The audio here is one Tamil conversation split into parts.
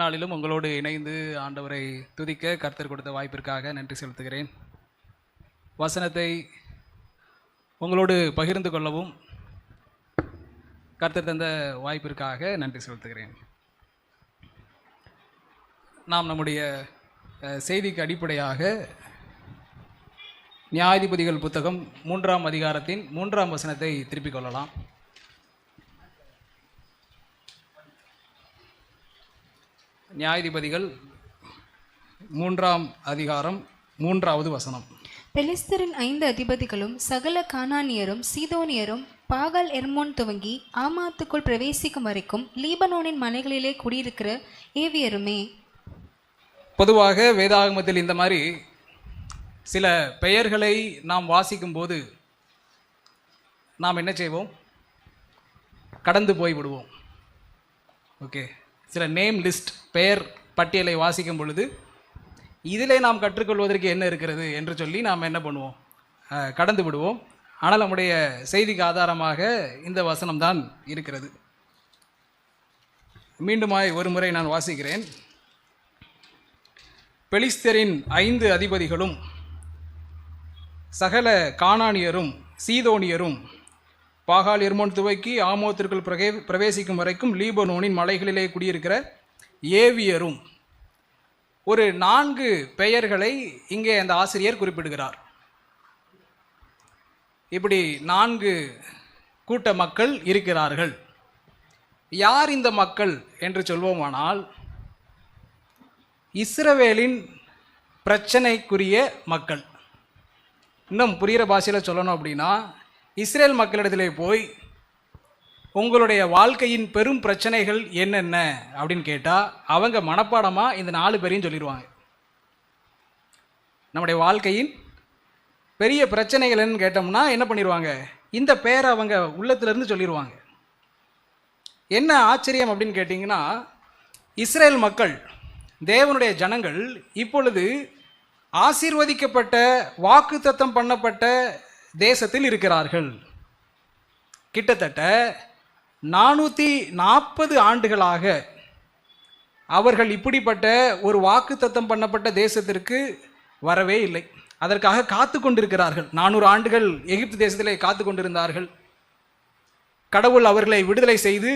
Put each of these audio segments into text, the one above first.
நாளிலும் உங்களோடு இணைந்து ஆண்டவரை துதிக்க கர்த்தர் கொடுத்த வாய்ப்பிற்காக நன்றி செலுத்துகிறேன். வசனத்தை உங்களோடு பகிர்ந்து கொள்ளவும் கர்த்தர் தந்த வாய்ப்பிற்காக நன்றி செலுத்துகிறேன். நாம் நம்முடைய செய்திக்கு அடிப்படையாக நியாயாதிபதிகள் புத்தகம் 3ஆம் அதிகாரத்தின் 3ஆம் வசனத்தை திருப்பிக் கொள்ளலாம். நியாயாதிபதிகள் 3ஆம் அதிகாரம் 3வது வசனம். பெலிஸ்தரின் 5 அதிபதிகளும் சகல கானானியரும் சீதோனியரும் பாகால் எர்மோன் துவங்கி ஆமாத்துக்குள் பிரவேசிக்கும் வரைக்கும் லீபனோனின் மலைகளிலே குடியிருக்கிற ஏவியருமே. பொதுவாக வேதாகமத்தில் இந்த மாதிரி சில பெயர்களை நாம் வாசிக்கும் போது நாம் என்ன செய்வோம்? கடந்து போய் விடுவோம். ஓகே, சில நேம் லிஸ்ட், பெயர் பட்டியலை வாசிக்கும் பொழுது இதிலே நாம் கற்றுக்கொள்வதற்கு என்ன இருக்கிறது என்று சொல்லி நாம் என்ன பண்ணுவோம்? கடந்து விடுவோம். ஆனால் நம்முடைய செய்திக்கு ஆதாரமாக இந்த வசனம்தான் இருக்கிறது. மீண்டுமாய் ஒரு முறை நான் வாசிக்கிறேன். பெலிஸ்தரின் 5 அதிபதிகளும் சகல கானானியரும் சீதோனியரும் பாகால் எர்மோன் துவக்கி ஆமோத்திற்குள் பிரவேசிக்கும் வரைக்கும் லீபனோனின் மலைகளிலே குடியிருக்கிற ஏவியரும். ஒரு 4 பெயர்களை இங்கே அந்த ஆசிரியர் குறிப்பிடுகிறார். இப்படி 4 கூட்ட மக்கள் இருக்கிறார்கள். யார் இந்த மக்கள் என்று சொல்வோமானால், இஸ்ரவேலின் பிரச்சனைக்குரிய மக்கள். இன்னும் புரிகிற பாஷையில் சொல்லணும் அப்படின்னா, இஸ்ரேல் மக்களிடத்திலே போய் உங்களுடைய வாழ்க்கையின் பெரும் பிரச்சனைகள் என்னென்ன அப்படின்னு கேட்டால் அவங்க மனப்பாடமாக இந்த 4 பேரையும் சொல்லிடுவாங்க. நம்முடைய வாழ்க்கையின் பெரிய பிரச்சனைகள் என்னன்னு கேட்டோம்னா என்ன பண்ணிடுவாங்க? இந்த பேரை அவங்க உள்ளத்திலிருந்து சொல்லிடுவாங்க. என்ன ஆச்சரியம் அப்படின்னு கேட்டிங்கன்னா, இஸ்ரேல் மக்கள், தேவனுடைய ஜனங்கள் இப்பொழுது ஆசீர்வதிக்கப்பட்ட வாக்குத்தத்தம் பண்ணப்பட்ட தேசத்தில் இருக்கிறார்கள். கிட்டத்தட்ட 440 ஆண்டுகளாக அவர்கள் இப்படிப்பட்ட ஒரு வாக்குத்தத்தம் பண்ணப்பட்ட தேசத்திற்கு வரவே இல்லை. அதற்காக காத்து கொண்டிருக்கிறார்கள். 400 ஆண்டுகள் எகிப்து தேசத்திலே காத்து கொண்டிருந்தார்கள். கடவுள் அவர்களை விடுதலை செய்து,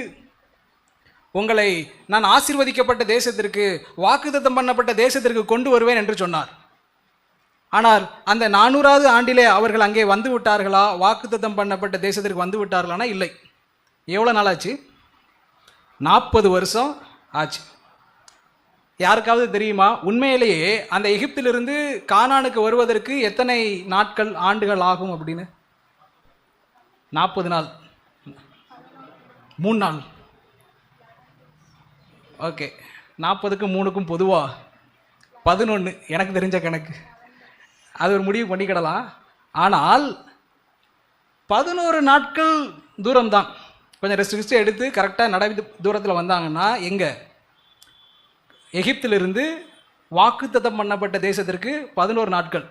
உங்களை நான் ஆசீர்வதிக்கப்பட்ட தேசத்திற்கு, வாக்குத்தத்தம் பண்ணப்பட்ட தேசத்திற்கு கொண்டு வருவேன் என்று சொன்னார். ஆனால் அந்த 400வது ஆண்டிலே அவர்கள் அங்கே வந்து விட்டார்களா? வாக்குத்தத்தம் பண்ணப்பட்ட தேசத்திற்கு வந்து விட்டார்களானா? இல்லை. எவ்வளோ நாள் ஆச்சு? 40 வருஷம் ஆச்சு. யாருக்காவது தெரியுமா உண்மையிலேயே அந்த எகிப்திலிருந்து கானானுக்கு வருவதற்கு எத்தனை நாட்கள், ஆண்டுகள் ஆகும் அப்படின்னு? 40 நாள், 3 நாள். ஓகே, 40க்கும் 3க்கும் பொதுவாக 11 எனக்கு தெரிஞ்ச கணக்கு. அது ஒரு முடிவு பண்ணிக்கிடலாம். ஆனால் 11 நாட்கள் தூரம்தான். கொஞ்சம் ரெஸ்ட் எடுத்து கரெக்டாக நடந்து தூரத்தில் வந்தாங்கன்னா எங்கே? எகிப்திலிருந்து வாக்குத்தத்தம் பண்ணப்பட்ட தேசத்திற்கு 11 நாட்கள்.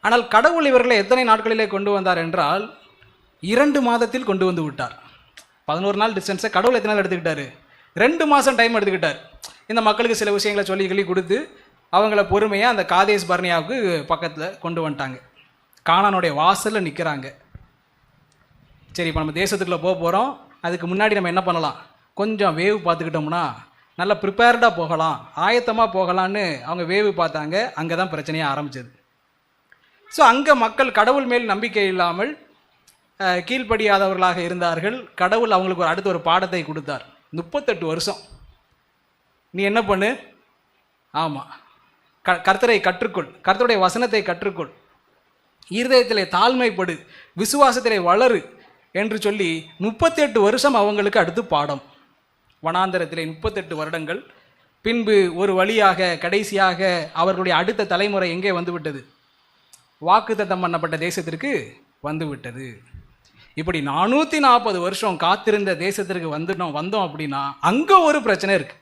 ஆனால் கடவுள் இவர்களை எத்தனை நாட்களிலே கொண்டு வந்தார் என்றால் 2 மாதத்தில் கொண்டு வந்து விட்டார். 11 நாள் டிஸ்டன்ஸை கடவுள் எத்தனை நாள் எடுத்துக்கிட்டார்? 2 மாதம் டைம் எடுத்துக்கிட்டார். இந்த மக்களுக்கு சில விஷயங்களை சொல்லி கொடுத்து அவங்கள பொறுமையாக அந்த காதேஸ் பர்னியாவுக்கு பக்கத்தில் கொண்டு வந்துட்டாங்க. கானானுடைய வாசலில் நிற்கிறாங்க. சரி, இப்போ நம்ம தேசத்துக்குள்ளே போக போகிறோம். அதுக்கு முன்னாடி நம்ம என்ன பண்ணலாம்? கொஞ்சம் வேவு பார்த்துக்கிட்டோம்னா நல்லா ப்ரிப்பேர்டாக போகலாம், ஆயத்தமாக போகலான்னு அவங்க வேவு பார்த்தாங்க. அங்கே தான் பிரச்சனையாக ஆரம்பிச்சது. ஸோ அங்கே மக்கள் கடவுள் மேல் நம்பிக்கை இல்லாமல் கீழ்ப்படியாதவர்களாக இருந்தார்கள். கடவுள் அவங்களுக்கு அடுத்த ஒரு பாடத்தை கொடுத்தார். 38 வருஷம் நீ என்ன பண்ணு? ஆமாம், கர்த்தரை கற்றுக்கொள், கர்த்தருடைய வசனத்தை கற்றுக்கொள், இருதயத்திலே தாழ்மைப்படு, விசுவாசத்திலே வளரு என்று சொல்லி 38 வருஷம் அவங்களுக்கு அடுத்து பாடம். வனாந்தரத்திலே 38 வருடங்கள். பின்பு ஒரு வழியாக கடைசியாக அவர்களுடைய அடுத்த தலைமுறை எங்கே வந்துவிட்டது? வாக்குத்தத்தம் பண்ணப்பட்ட தேசத்திற்கு வந்துவிட்டது. இப்படி 440 வருஷம் காத்திருந்த தேசத்திற்கு வந்தோம் அப்படின்னா அங்கே ஒரு பிரச்சனை இருக்குது.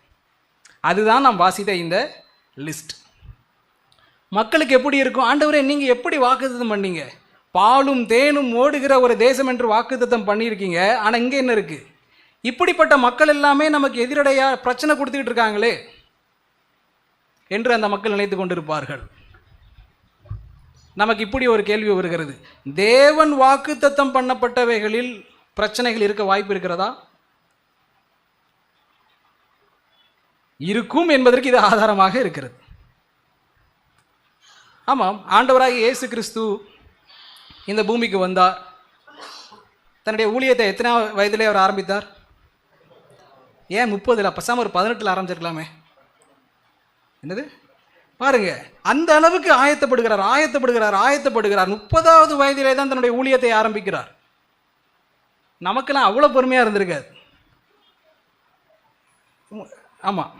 அதுதான் நாம் வாசித்த இந்த லிஸ்ட். மக்களுக்கு எப்படி இருக்கும்? ஆண்டவரே, நீங்கள் எப்படி வாக்குத்தத்தம் பண்ணீங்க? பாலும் தேனும் ஓடுகிற ஒரு தேசம் என்று வாக்குத்தத்தம் பண்ணியிருக்கீங்க. ஆனால் இங்கே என்ன இருக்குது? இப்படிப்பட்ட மக்கள் எல்லாமே நமக்கு எதிரடையா பிரச்சனை கொடுத்துக்கிட்டு இருக்காங்களே என்று அந்த மக்கள் நினைத்து கொண்டிருப்பார்கள். நமக்கு இப்படி ஒரு கேள்வி வருகிறது, தேவன் வாக்குத்தத்தம் பண்ணப்பட்டவைகளில் பிரச்சனைகள் இருக்க வாய்ப்பு இருக்கிறதா? இருக்கும் என்பதற்கு இது ஆதாரமாக இருக்கிறது. ஆமாம், ஆண்டவராகிய இயேசு கிறிஸ்து இந்த பூமிக்கு வந்தார். தன்னுடைய ஊழியத்தை எத்தனை வயதிலே அவர் ஆரம்பித்தார்? ஏன் 30? பசாம ஒரு 18 ஆரம்பிச்சிருக்கலாமே. என்னது பாருங்க, அந்த அளவுக்கு ஆயத்தப்படுகிறார் 30வது வயதிலே தான் தன்னுடைய ஊழியத்தை ஆரம்பிக்கிறார். நமக்கெல்லாம் அவ்வளோ பொறுமையாக இருந்திருக்காது. ஆமாம்.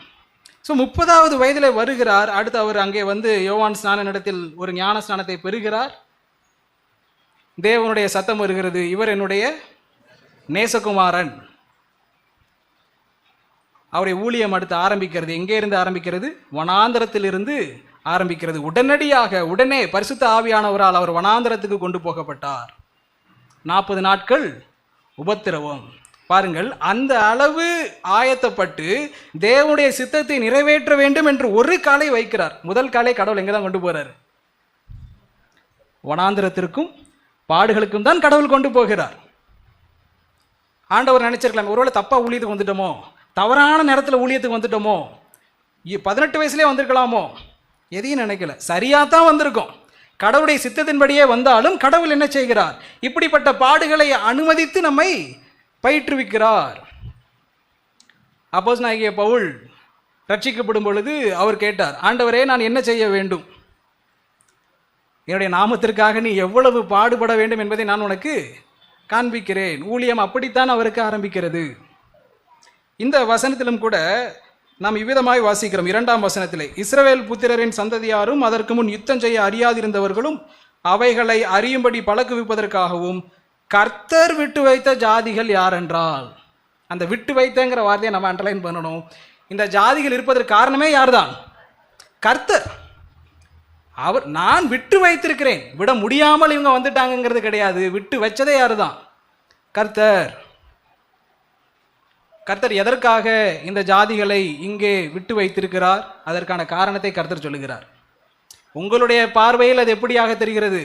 ஸோ 30வது வயதில் வருகிறார். அடுத்து அவர் அங்கே வந்து யோவான் ஸ்நானனிடத்தில் ஒரு ஞான ஸ்நானத்தை பெறுகிறார். தேவனுடைய சத்தம் வருகிறது, இவர் என்னுடைய நேசகுமாரன். அவருடைய ஊழியம் அடுத்து ஆரம்பிக்கிறது. எங்கே இருந்து ஆரம்பிக்கிறது? வனாந்தரத்தில் இருந்து ஆரம்பிக்கிறது. உடனே பரிசுத்த ஆவியானவரால் அவர் வனாந்தரத்துக்கு கொண்டு போகப்பட்டார். 40 நாட்கள் உபத்திரவம். பாருங்கள், அந்த அளவு ஆயத்தப்பட்டு தேவனுடைய சித்தத்தை நிறைவேற்ற வேண்டும் என்று ஒரு காலை வைக்கிறார். முதல் காலை கடவுள் எங்கே தான் கொண்டு போகிறார்? வனாந்திரத்திற்கும் பாடுகளுக்கும் தான் கடவுள் கொண்டு போகிறார். ஆண்டவர் நினைச்சிருக்கலாம், ஒருவேளை தப்பா ஊழியத்துக்கு வந்துட்டோமோ, தவறான நேரத்தில் ஊழியத்துக்கு வந்துட்டோமோ, 18 வயசுலேயே வந்திருக்கலாமோ, எதையும் நினைக்கல. சரியாக தான் வந்திருக்கோம். கடவுளுடைய சித்தத்தின்படியே வந்தாலும் கடவுள் என்ன செய்கிறார்? இப்படிப்பட்ட பாடுகளை அனுமதித்து நம்மை பயிற்றுவிக்கிறார். அப்போஸ்தலனாகிய பவுல் ரட்சிக்கப்படும் பொழுது அவர் கேட்டார், ஆண்டவரே, நான் என்ன செய்ய வேண்டும்? என்னுடைய நாமத்திற்காக நீ எவ்வளவு பாடுபட வேண்டும் என்பதை நான் உனக்கு காண்பிக்கிறேன். ஊழியம் அப்படித்தான் அவருக்கு ஆரம்பிக்கிறது. இந்த வசனத்திலும் கூட நாம் இவ்விதமாய் வாசிக்கிறோம். 2ஆம் வசனத்திலே, இஸ்ரவேல் புத்திரரின் சந்ததியாரும் அதற்கு முன் யுத்தம் செய்ய அறியாதிருந்தவர்களும் அவைகளை அறியும்படி பழக்குவிப்பதற்காகவும் கர்த்தர் விட்டு வைத்த ஜாதிகள் யார் என்றால், அந்த விட்டு வைத்தங்கிற வார்த்தையை நம்ம அண்டர்லைன் பண்ணணும். இந்த ஜாதிகள் இருப்பதற்கு காரணமே யார்தான்? கர்த்தர். அவர் நான் விட்டு வைத்திருக்கிறேன், விட முடியாமல் இவங்க வந்துட்டாங்கிறது கிடையாது. விட்டு வச்சதே யாரு தான்? கர்த்தர். கர்த்தர் எதற்காக இந்த ஜாதிகளை இங்கே விட்டு வைத்திருக்கிறார்? அதற்கான காரணத்தை கர்த்தர் சொல்லுகிறார். உங்களுடைய பார்வையில் அது எப்படியாக தெரிகிறது?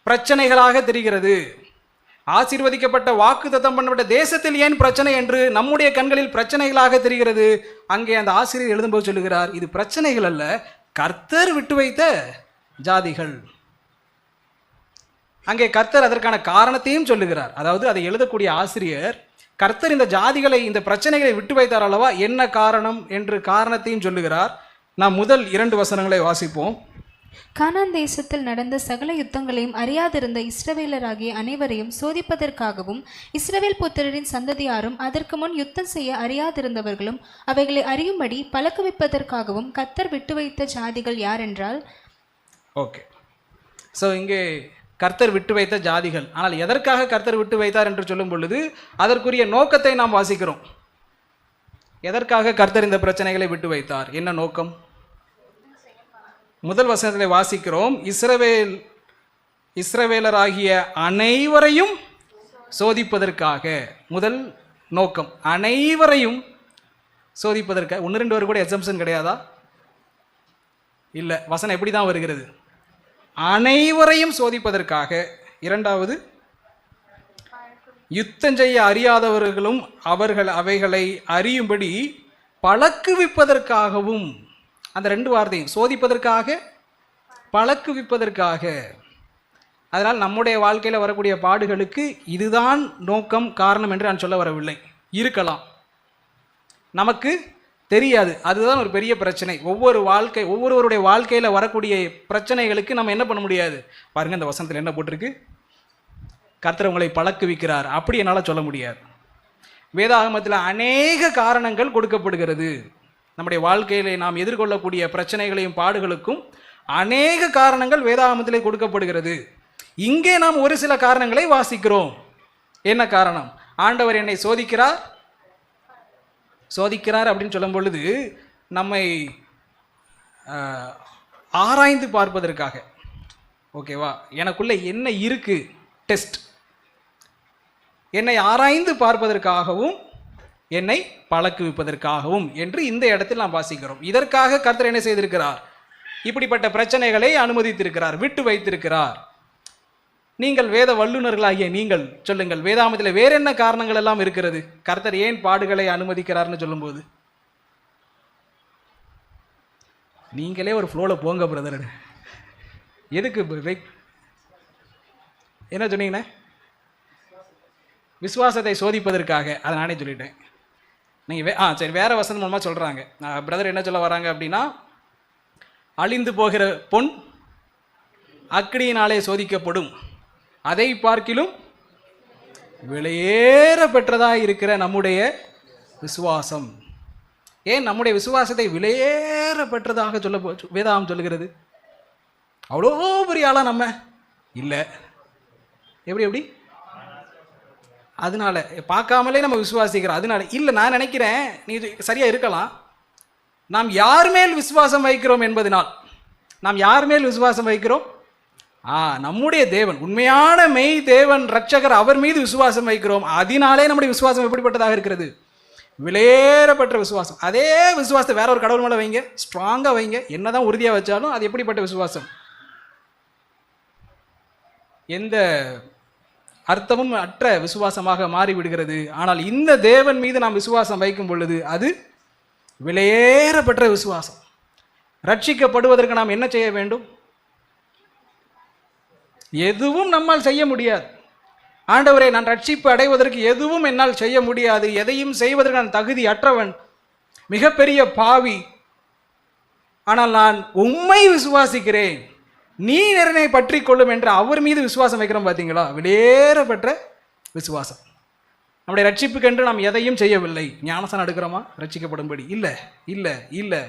பிரச்சனைகளாக தெரிகிறது. ஆசீர்வதிக்கப்பட்ட வாக்குத்தத்தம் பண்ணப்பட்ட தேசத்தில் ஏன் பிரச்சனை என்று நம்முடைய கண்களில் பிரச்சனைகளாக தெரிகிறது. அங்கே அந்த ஆசிரியர் எழுதும்போது சொல்லுகிறார், இது பிரச்சனைகள் அல்ல, கர்த்தர் விட்டு வைத்த ஜாதிகள். அங்கே கர்த்தர் அதற்கான காரணத்தையும் சொல்லுகிறார். அதாவது அதை எழுதக்கூடிய ஆசிரியர், கர்த்தர் இந்த ஜாதிகளை, இந்த பிரச்சனைகளை விட்டு வைத்தார் அல்லவா, என்ன காரணம் என்று காரணத்தையும் சொல்லுகிறார். நாம் முதல் 2 வசனங்களை வாசிப்போம். கானான் தேசத்தில் நடந்த சகல யுத்தங்களையும் அறியாதிருந்த இஸ்ரவேலராகிய அனைவரையும் சோதிப்பதற்காகவும் இஸ்ரவேல் புத்திரரின் சந்ததியாரும் அதற்கு முன் யுத்தம் செய்ய அறியாதிருந்தவர்களும் அவைகளை அறியும்படி பழக்குவிப்பதற்காகவும் கர்த்தர் விட்டு வைத்த ஜாதிகள் யார் என்றால். ஓகே, ஸோ இங்கே கர்த்தர் விட்டு வைத்த ஜாதிகள். ஆனால் எதற்காக கர்த்தர் விட்டு வைத்தார் என்று சொல்லும் பொழுது அதற்குரிய நோக்கத்தை நாம் வாசிக்கிறோம். எதற்காக கர்த்தர் இந்த பிரச்சனைகளை விட்டு வைத்தார்? என்ன நோக்கம்? முதல் வசனத்தில் வாசிக்கிறோம், இஸ்ரவேலராகிய அனைவரையும் சோதிப்பதற்காக. முதல் நோக்கம் அனைவரையும் சோதிப்பதற்காக. 1 2 கூட எக்ஸம்ஷன் கிடையாதா? இல்லை, வசனம் எப்படி தான் வருகிறது? அனைவரையும் சோதிப்பதற்காக. 2வது, யுத்தம் செய்ய அறியாதவர்களும் அவைகளை அறியும்படி பழக்குவிப்பதற்காகவும். அந்த 2 வார்த்தையும், சோதிப்பதற்காக, பழக்குவிப்பதற்காக. அதனால் நம்முடைய வாழ்க்கையில் வரக்கூடிய பாடுகளுக்கு இதுதான் நோக்கம், காரணம் என்று நான் சொல்ல வரவில்லை. இருக்கலாம், நமக்கு தெரியாது. அதுதான் ஒரு பெரிய பிரச்சனை. ஒவ்வொருவருடைய வாழ்க்கையில் வரக்கூடிய பிரச்சனைகளுக்கு நம்ம என்ன பண்ண முடியாது. பாருங்க, இந்த வசனத்தில் என்ன போட்டிருக்கு? கர்த்தர் உங்களை பழக்குவிக்கிறார். அப்படி என்னால் சொல்ல முடியாது. வேதாகமத்தில் அநேக காரணங்கள் கொடுக்கப்படுகிறது. நம்முடைய வாழ்க்கையிலே நாம் எதிர்கொள்ளக்கூடிய பிரச்சனைகளையும் பாடுகளுக்கும் அநேக காரணங்கள் வேதாகமத்திலே கொடுக்கப்படுகிறது. இங்கே நாம் ஒரு சில காரணங்களை வாசிக்கிறோம். என்ன காரணம்? ஆண்டவர் என்னை சோதிக்கிறார் அப்படின்னு சொல்லும் பொழுது நம்மை ஆராய்ந்து பார்ப்பதற்காக. ஓகேவா? எனக்குள்ள என்ன இருக்கு, டெஸ்ட். என்னை ஆராய்ந்து பார்ப்பதற்காகவும் என்னை பழக்குவிப்பதற்காகவும் என்று இந்த இடத்தில் நாம் வாசிக்கிறோம். இதற்காக கர்த்தர் என்ன செய்திருக்கிறார்? இப்படிப்பட்ட பிரச்சனைகளை அனுமதித்திருக்கிறார், விட்டு வைத்திருக்கிறார். நீங்கள் வேத வல்லுநர்களாகிய நீங்கள் சொல்லுங்கள், வேதாமத்தில் வேற என்ன காரணங்கள் எல்லாம் இருக்கிறது கர்த்தர் ஏன் பாடுகளை அனுமதிக்கிறார்னு சொல்லும்போது? நீங்களே ஒரு ஃப்ளோல போங்க பிரதர். எதுக்கு என்ன சொன்னீங்கண்ணே? விசுவாசத்தை சோதிப்பதற்காக. அதை நானே சொல்லிட்டேன். நீங்கள் சரி, வேற வசனம் மூலமாக சொல்கிறாங்க. பிரதர் என்ன சொல்ல வராங்க அப்படின்னா, அழிந்து போகிற பொன் அக்கினியினாலே சோதிக்கப்படும், அதை பார்க்கிலும் விலையேற பெற்றதாக இருக்கிற நம்முடைய விசுவாசம். ஏன் நம்முடைய விசுவாசத்தை விலையேற பெற்றதாக வேதாகம் சொல்லுகிறது? அவ்வளோ பெரிய ஆளா நம்ம இல்லை. எப்படி அதனால பார்க்காமலே நம்ம விசுவாசிக்கிறோம். அதனால இல்லை, நான் நினைக்கிறேன் நீ சரியா இருக்கலாம். நாம் யார் மேல் விசுவாசம் வைக்கிறோம் என்பதனால், நாம் யார் மேல் விசுவாசம் வைக்கிறோம்? நம்முடைய தேவன், உண்மையான மெய் தேவன் ரட்சகர், அவர் மீது விசுவாசம் வைக்கிறோம். அதனாலே நம்முடைய விசுவாசம் எப்படிப்பட்டதாக இருக்கிறது? விலையேறப்பட்ட விசுவாசம். அதே விசுவாசத்தை வேற ஒரு கடவுள் மேலே வைங்க, ஸ்ட்ராங்காக வைங்க, என்னதான் உறுதியாக வச்சாலும் அது எப்படிப்பட்ட விசுவாசம்? எந்த அர்த்தமும் அற்ற விசுவாசமாக மாறிவிடுகிறது. ஆனால் இந்த தேவன் மீது நாம் விசுவாசம் வைக்கும் பொழுது அது விலையேறப்பட்ட விசுவாசம். ரட்சிக்கப்படுவதற்கு நாம் என்ன செய்ய வேண்டும்? எதுவும் நம்மால் செய்ய முடியாது. ஆண்டவரே, நான் ரட்சிப்பு அடைவதற்கு எதுவும் என்னால் செய்ய முடியாது, எதையும் செய்வதற்கு நான் தகுதி அற்றவன், மிகப்பெரிய பாவி. ஆனால் நான் உம்மை விசுவாசிக்கிறேன், நீ என்னை பற்றி கொள்ளும் என்று அவர் மீது விசுவாசம் வைக்கிறோம். பார்த்தீங்களா? விலையேறப்பட்ட விசுவாசம். நம்முடைய ரட்சிப்புக்கென்று நாம் எதையும் செய்யவில்லை. ஞானஸ்நானம் எடுக்கிறோமா ரட்சிக்கப்படும்படி? இல்லை இல்லை இல்லை,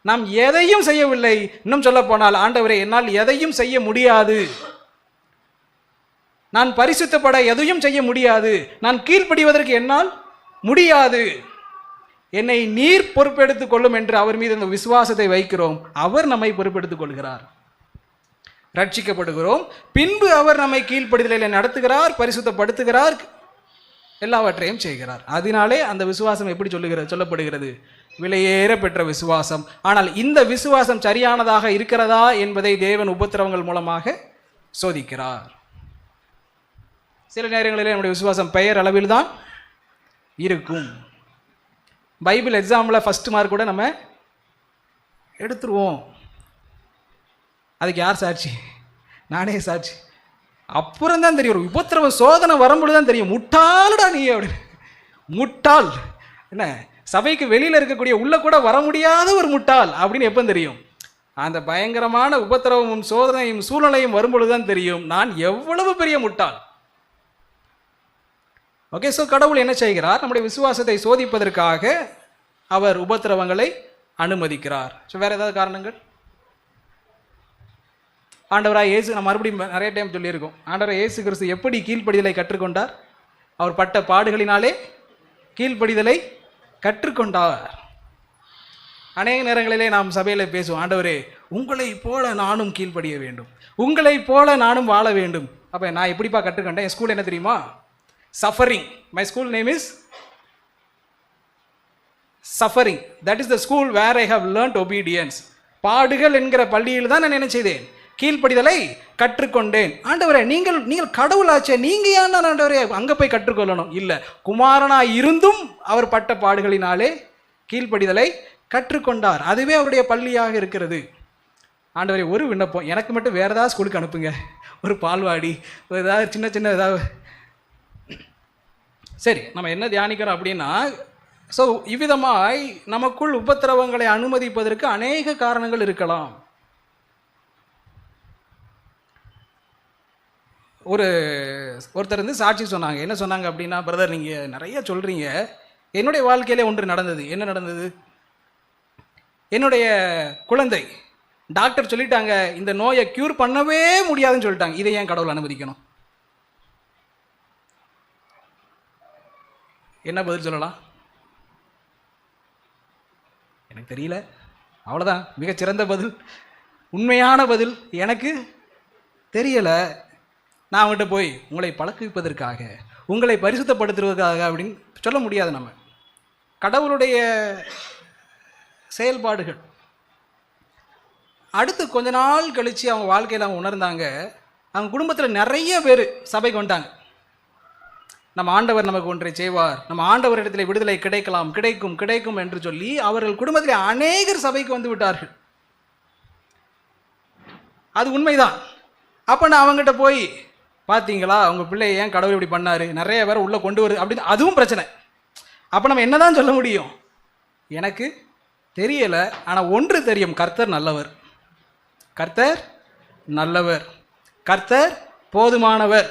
நாம் எதையும் செய்யவில்லை. இன்னும் சொல்ல போனால், ஆண்டவரே, என்னால் எதையும் செய்ய முடியாது, நான் பரிசுத்தப்பட எதையும் செய்ய முடியாது, நான் கீழ்ப்படிவதற்கு என்னால் முடியாது, என்னை நீர் பொறுப்பெடுத்துக் கொள்ளும் என்று அவர் மீது அந்த விசுவாசத்தை வைக்கிறோம். அவர் நம்மை பொறுப்பெடுத்துக் கொள்கிறார், ரட்சிக்கப்படுகிறோம். பின்பு அவர் நம்மை கீழ்ப்படிதலை நடத்துகிறார், பரிசுத்தப்படுத்துகிறார், எல்லாவற்றையும் செய்கிறார். அதனாலே அந்த விசுவாசம் எப்படி சொல்லப்படுகிறது? விலையேற பெற்ற விசுவாசம். ஆனால் இந்த விசுவாசம் சரியானதாக இருக்கிறதா என்பதை தேவன் உபத்திரவங்கள் மூலமாக சோதிக்கிறார். சில நேரங்களில் நம்முடைய விசுவாசம் பெயர் அளவில் தான் இருக்கும். பைபிள் எக்ஸாமில் ஃபர்ஸ்ட் மார்க் கூட நம்ம எடுத்துருவோம். அதுக்கு யார் சாட்சி? நானே சாட்சி. அப்புறம் தான் தெரியும், ஒரு உபத்திரவ சோதனை வரும்பொழுது தான் தெரியும், முட்டாளுடா நீ அப்படின்னு. முட்டாள் என்ன, சபைக்கு வெளியில் இருக்கக்கூடிய உள்ள கூட வர முடியாத ஒரு முட்டாள் அப்படின்னு எப்போ தெரியும்? அந்த பயங்கரமான உபத்திரவமும் சோதனையும் சூழ்நிலையும் வரும்பொழுது தான் தெரியும் நான் எவ்வளவு பெரிய முட்டாள். ஓகே, ஸோ கடவுள் என்ன செய்கிறார்? நம்முடைய விசுவாசத்தை சோதிப்பதற்காக அவர் உபத்திரவங்களை அனுமதிக்கிறார். ஸோ வேற ஏதாவது காரணங்கள்? ஆண்டவராக இயேசு, நம்ம மறுபடியும் நிறைய டைம் சொல்லியிருக்கோம், ஆண்டவராக இயேசு கிறிஸ்து எப்படி கீழ்ப்படிதலை கற்றுக்கொண்டார்? அவர் பட்ட பாடுகளினாலே கீழ்ப்படிதலை கற்றுக்கொண்டார். அநேக நேரங்களிலே நாம் சபையில் பேசுவோம், ஆண்டவரே, உங்களை போல நானும் கீழ்ப்படிய வேண்டும், உங்களை போல நானும் வாழ வேண்டும். அப்போ நான் எப்படிப்பா கற்றுக்கொண்டேன்? என் ஸ்கூல் என்ன தெரியுமா? Suffering. My school name is suffering. That is the school where I have learned obedience. பாடுகள் என்கிற பள்ளியில் தான் நான் என்ன செய்தேன்? கீழ்ப்படிதலை கற்றுக்கொண்டேன். ஆண்டவரே, நீங்கள் கடவுளாச்சே, நீங்க ஏன் ஆண்டவரே அங்கே போய் கற்றுக்கொள்ளணும்? இல்லை, குமாரனா இருந்தும் அவர் பட்ட பாடுகளினாலே கீழ்ப்படிதலை கற்றுக்கொண்டார். அதுவே அவருடைய பள்ளியாக இருக்கிறது. ஆண்டவரே, ஒரு விண்ணப்பம், எனக்கு மட்டும் வேற ஏதாவது ஸ்கூலுக்கு அனுப்புங்க, ஒரு பால்வாடி, ஏதாவது சின்ன சின்ன ஏதாவது. சரி, நம்ம என்ன தியானிக்கிறோம் அப்படின்னா, ஸோ இவ்விதமாய் நமக்குள் உபத்திரவங்களை அனுமதிப்பதற்கு அநேக காரணங்கள் இருக்கலாம். ஒருத்தர் வந்து சாட்சி சொன்னாங்க. என்ன சொன்னாங்க அப்படின்னா, பிரதர், நீங்கள் நிறைய சொல்கிறீங்க, என்னுடைய வாழ்க்கையிலே ஒன்று நடந்தது. என்ன நடந்தது? என்னுடைய குழந்தை டாக்டர் சொல்லிட்டாங்க, இந்த நோயை க்யூர் பண்ணவே முடியாதுன்னு சொல்லிட்டாங்க. இதை ஏன் கடவுள் அனுமதிக்கணும்? என்ன பதில் சொல்லலாம்? எனக்கு தெரியல, அவ்வளோதான். மிகச்சிறந்த பதில், உண்மையான பதில், எனக்கு தெரியலை. நான் அவங்ககிட்ட போய் உங்களை பழக்குவிப்பதற்காக, உங்களை பரிசுத்தப்படுத்துவதற்காக அப்படின்னு சொல்ல முடியாது. நம்ம கடவுளுடைய செயல்பாடுகள். அடுத்து கொஞ்ச நாள் கழித்து அவங்க வாழ்க்கையில் அவங்க உணர்ந்தாங்க, அவங்க குடும்பத்தில் நிறைய பேர் சபைக்கு வந்துட்டாங்க. நம்ம ஆண்டவர் நமக்கு ஒன்றை செய்வார், நம்ம ஆண்டவரிடத்தில் விடுதலை கிடைக்கலாம், கிடைக்கும் கிடைக்கும் என்று சொல்லி அவர்கள் குடும்பத்தில் அநேகர் சபைக்கு வந்து விட்டார்கள். அது உண்மைதான். அப்போ நான் அவங்ககிட்ட போய், பார்த்தீங்களா அவங்க பிள்ளை ஏன் கடவுள் இப்படி பண்ணார், நிறைய பேர் உள்ளே கொண்டு வருது அப்படின்னு, அதுவும் பிரச்சனை. அப்போ நம்ம என்ன தான் சொல்ல முடியும்? எனக்கு தெரியலை, ஆனால் ஒன்று தெரியும், கர்த்தர் நல்லவர், கர்த்தர் நல்லவர், கர்த்தர் போதுமானவர்,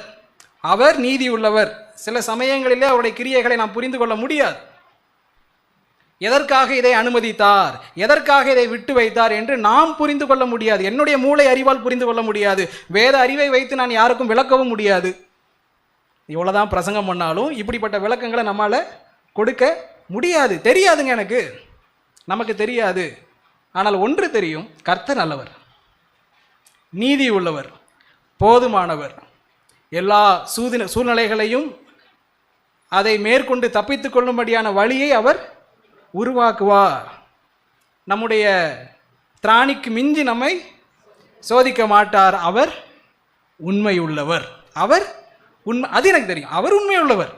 அவர் நீதி உள்ளவர். சில சமயங்களிலே அவருடைய கிரியைகளை நாம் புரிந்து கொள்ள முடியாது. எதற்காக இதை அனுமதித்தார், எதற்காக இதை விட்டு வைத்தார் என்று நாம் புரிந்து கொள்ள முடியாது. என்னுடைய மூளை அறிவால் புரிந்து கொள்ள முடியாது. வேத அறிவை வைத்து நான் யாருக்கும் விளக்கவும் முடியாது. இவ்வளோதான் பிரசங்கம் பண்ணாலும் இப்படிப்பட்ட விளக்கங்களை நம்மால் கொடுக்க முடியாது. தெரியாதுங்க, எனக்கு நமக்கு தெரியாது. ஆனால் ஒன்று தெரியும், கர்த்தர் நல்லவர், நீதி உள்ளவர், போதுமானவர். எல்லா சூழ்நிலைகளையும் அதை மேற்கொண்டு தப்பித்து கொள்ளும்படியான வழியை அவர் உருவாக்குவார். நம்முடைய திராணிக்கு மிஞ்சி நம்மை சோதிக்க மாட்டார். அவர் உண்மை உள்ளவர், அவர் உண்மை, அது எனக்கு தெரியும், அவர் உண்மை உள்ளவர்.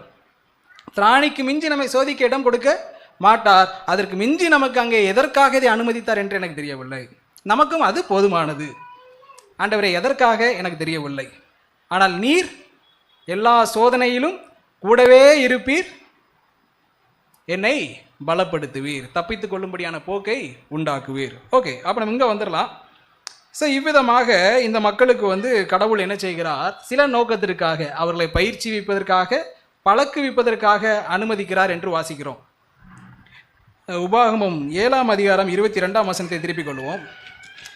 திராணிக்கு மிஞ்சி நம்மை சோதிக்க இடம் கொடுக்க மாட்டார். அதற்கு மிஞ்சி நமக்கு அங்கே எதற்காக இதை அனுமதித்தார் என்று எனக்கு தெரியவில்லை. நமக்கும் அது போதுமானது. ஆண்டவரே, எதற்காக எனக்கு தெரியவில்லை, ஆனால் நீர் எல்லா சோதனையிலும் கூடவே இருப்பீர், என்னை பலப்படுத்துவீர், தப்பித்துக் கொள்ளும்படியான போக்கை உண்டாக்குவீர். ஓகே, அப்போ நம்ம இங்கே வந்துடலாம். ஸோ இவ்விதமாக இந்த மக்களுக்கு கடவுள் என்ன செய்கிறார், சில நோக்கத்திற்காக அவர்களை பயிற்சிவிப்பதற்காக, பழக்குவிப்பதற்காக அனுமதிக்கிறார் என்று வாசிக்கிறோம். உபாகமம் 7ஆம் அதிகாரம் 22ஆம் வசனத்தை திருப்பிக் கொள்வோம்.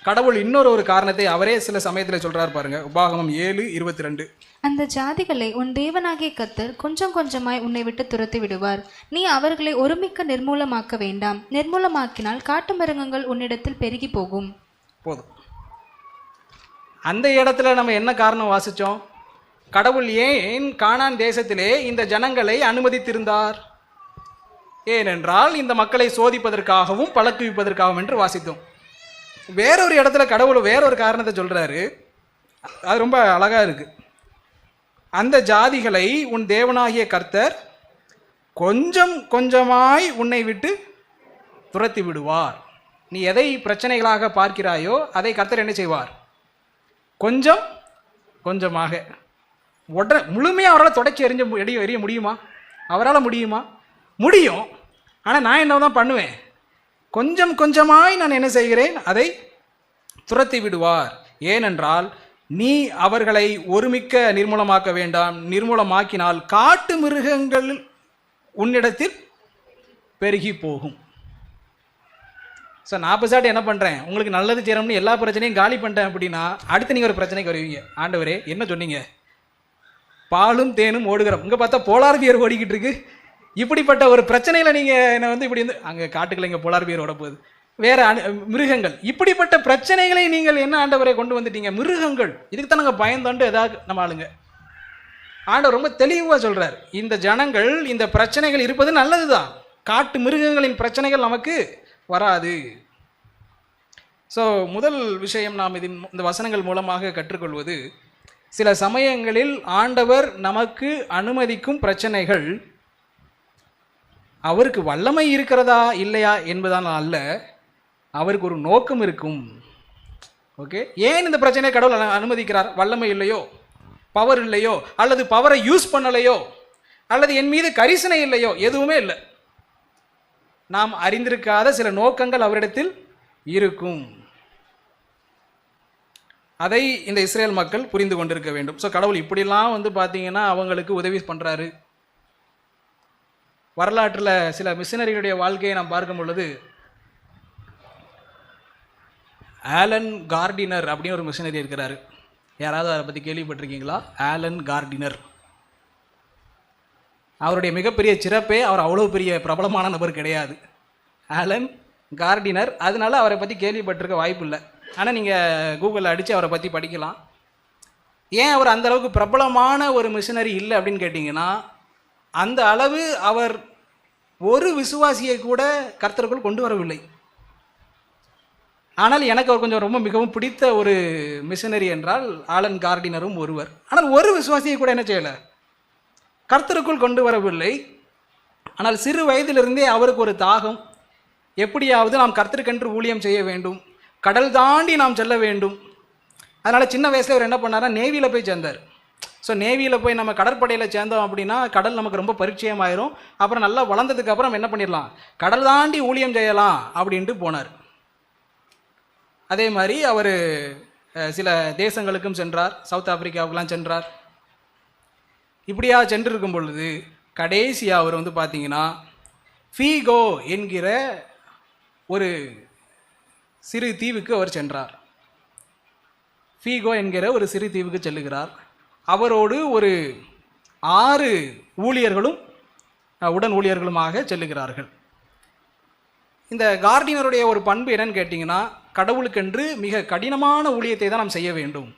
கடவுள் இன்னொரு காரணத்தை அவரே சில சமயத்தில் சொல்றார் பாருங்க. உபாகமம் 7:22. அந்த ஜாதிகளை உன் தேவனாகிய கர்த்தர் கொஞ்சம் கொஞ்சமாய் உன்னை விட்டு துரத்தி விடுவார். நீ அவர்களை ஒருமிக்க நிர்மூலமாக்க வேண்டாம். நிர்மூலமாக்கினால் காட்டு மிருகங்கள் உன்னிடத்தில் பெருகி போகும். போதும். அந்த இடத்துல நம்ம என்ன காரணம் வாசிச்சோம்? கடவுள் ஏன் கானான் தேசத்திலே இந்த ஜனங்களை அனுமதித்திருந்தார்? ஏனென்றால் இந்த மக்களை சோதிப்பதற்காகவும் பழக்குவிப்பதற்காகவும் என்று வாசித்தோம். வேறொரு இடத்துல கடவுள் வேறொரு காரணத்தை சொல்றாரு. அது ரொம்ப அழகா இருக்கு. அந்த ஜாதிகளை உன் தேவனாகிய கர்த்தர் கொஞ்சம் கொஞ்சமாய் உன்னை விட்டு துரத்தி விடுவார். நீ எதை பிரச்சனைகளாக பார்க்கிறாயோ அதை கர்த்தர் என்ன செய்வார்? கொஞ்சம் கொஞ்சமாக. உடனே முழுமையாக அவரால் தொடச்சி எறிய முடியுமா? அவரால் முடியுமா? முடியும். ஆனால் நான் என்ன தான் பண்ணுவேன்? கொஞ்சம் கொஞ்சமாய் நான் என்ன செய்கிறேன்? அதை துரத்தி விடுவார். ஏனென்றால் நீ அவர்களை ஒருமிக்க நிர்மூலமாக்க வேண்டாம். நிர்மூலமாக்கினால் காட்டு மிருகங்கள் உன்னிடத்தில் பெருகி போகும். சார், நான் பெருசாட்டு என்ன பண்ணுறேன், உங்களுக்கு நல்லது செய்யணும்னு எல்லா பிரச்சனையும் காலி பண்ணிட்டேன் அப்படின்னா அடுத்து நீங்கள் ஒரு பிரச்சனைக்கு வருவீங்க. ஆண்டவரே, என்ன சொன்னீங்க? பாலும் தேனும் ஓடுகிறோம். இங்கே பார்த்தா போலார் பியர் ஓடிக்கிட்டு இருக்கு. இப்படிப்பட்ட ஒரு பிரச்சனையில் நீங்கள் என்ன இப்படி அங்கே காட்டுக்களை இங்கே போலார் பியர் ஓட போகுது, வேறு மிருகங்கள், இப்படிப்பட்ட பிரச்சனைகளை நீங்கள் என்ன ஆண்டவரை கொண்டு வந்துட்டீங்க? மிருகங்கள், இதுக்கு தான் நாங்கள் பயந்தாண்டு ஏதாவது நம்ம ஆளுங்க. ஆண்டவர் ரொம்ப தெளிவாக சொல்கிறார், இந்த ஜனங்கள் இந்த பிரச்சனைகள் இருப்பது நல்லது தான். காட்டு மிருகங்களின் பிரச்சனைகள் நமக்கு வராது. ஸோ முதல் விஷயம் நாம் இந்த வசனங்கள் மூலமாக கற்றுக்கொள்வது, சில சமயங்களில் ஆண்டவர் நமக்கு அனுமதிக்கும் பிரச்சனைகள் அவருக்கு வல்லமை இருக்கிறதா இல்லையா என்பதால் அல்ல, அவருக்கு ஒரு நோக்கம் இருக்கும். ஓகே, ஏன் இந்த பிரச்சனையை கடவுள் அனுமதிக்கிறார்? வல்லமை இல்லையோ, பவர் இல்லையோ, அல்லது பவரை யூஸ் பண்ணலையோ, அல்லது என் மீது கரிசனை இல்லையோ, எதுவுமே இல்லை. நாம் அறிந்திருக்காத சில நோக்கங்கள் அவரிடத்தில் இருக்கும். அதை இந்த இஸ்ரேல் மக்கள் புரிந்து கொண்டிருக்க வேண்டும். ஸோ கடவுள் இப்படிலாம் பார்த்தீங்கன்னா அவங்களுக்கு உதவி பண்ணுறாரு. வரலாற்றில் சில மிஷனரிகளுடைய வாழ்க்கையை நாம் பார்க்கும் பொழுது, ஆலன் கார்டினர் அப்படின்னு ஒரு மிஷனரி இருக்கிறாரு. யாராவது அதை பற்றி கேள்விப்பட்டிருக்கீங்களா? Allen Gardiner. அவருடைய மிகப்பெரிய சிறப்பே அவர் அவ்வளோ பெரிய பிரபலமான நபர் கிடையாது. Allen Gardiner. அதனால அவரை பற்றி கேள்விப்பட்டிருக்க வாய்ப்பு இல்லை. ஆனால் நீங்கள் கூகுளில் அடித்து அவரை பற்றி படிக்கலாம். ஏன் அவர் அந்த அளவுக்கு பிரபலமான ஒரு மிஷனரி இல்லை அப்படின்னு கேட்டிங்கன்னா, அந்த அளவு அவர் ஒரு விசுவாசியை கூட கர்த்தருக்குள் கொண்டு வரவில்லை. ஆனால் எனக்கு அவர் கொஞ்சம் ரொம்ப மிகவும் பிடித்த ஒரு மிஷனரி என்றால் ஆலன் கார்டினரும் ஒருவர். ஆனால் ஒரு விசுவாசியை கூட என்ன செய்யலை, கர்த்தருக்குள் கொண்டு வரவில்லை. ஆனால் சிறு வயதிலிருந்தே அவருக்கு ஒரு தாகம், எப்படியாவது நாம் கர்த்தருக்கென்று ஊழியம் செய்ய வேண்டும், கடல் தாண்டி நாம் செல்ல வேண்டும். அதனால் சின்ன வயசில் அவர் என்ன பண்ணார்னா நேவியில் போய் சேர்ந்தார். ஸோ நேவியில் போய் நம்ம கடற்படையில் சேர்ந்தோம் அப்படின்னா கடல் நமக்கு ரொம்ப பரிச்சயமாயிரும். அப்புறம் நல்லா வளர்ந்ததுக்கு அப்புறம் என்ன பண்ணிடலாம், கடல் தாண்டி ஊழியம் செய்யலாம் அப்படின்ட்டு போனார். அதே மாதிரி அவர் சில தேசங்களுக்கும் சென்றார், சவுத் ஆப்பிரிக்காவுக்கெலாம் சென்றார். இப்படியா சென்றிருக்கும் பொழுது கடைசியாக அவர் வந்து பார்த்தீங்கன்னா ஃபீகோ என்கிற ஒரு சிறு தீவுக்கு அவர் சென்றார். ஃபீகோ என்கிற ஒரு சிறு தீவுக்கு செல்லுகிறார். அவரோடு ஒரு 6 ஊழியர்களும் உடன் ஊழியர்களுமாக செல்லுகிறார்கள். இந்த கார்டினருடைய ஒரு பண்பு என்னன்னு கேட்டிங்கன்னா, கடவுளுக்கென்று மிக கடினமான ஊழியத்தை தான் நாம் செய்ய வேண்டும்.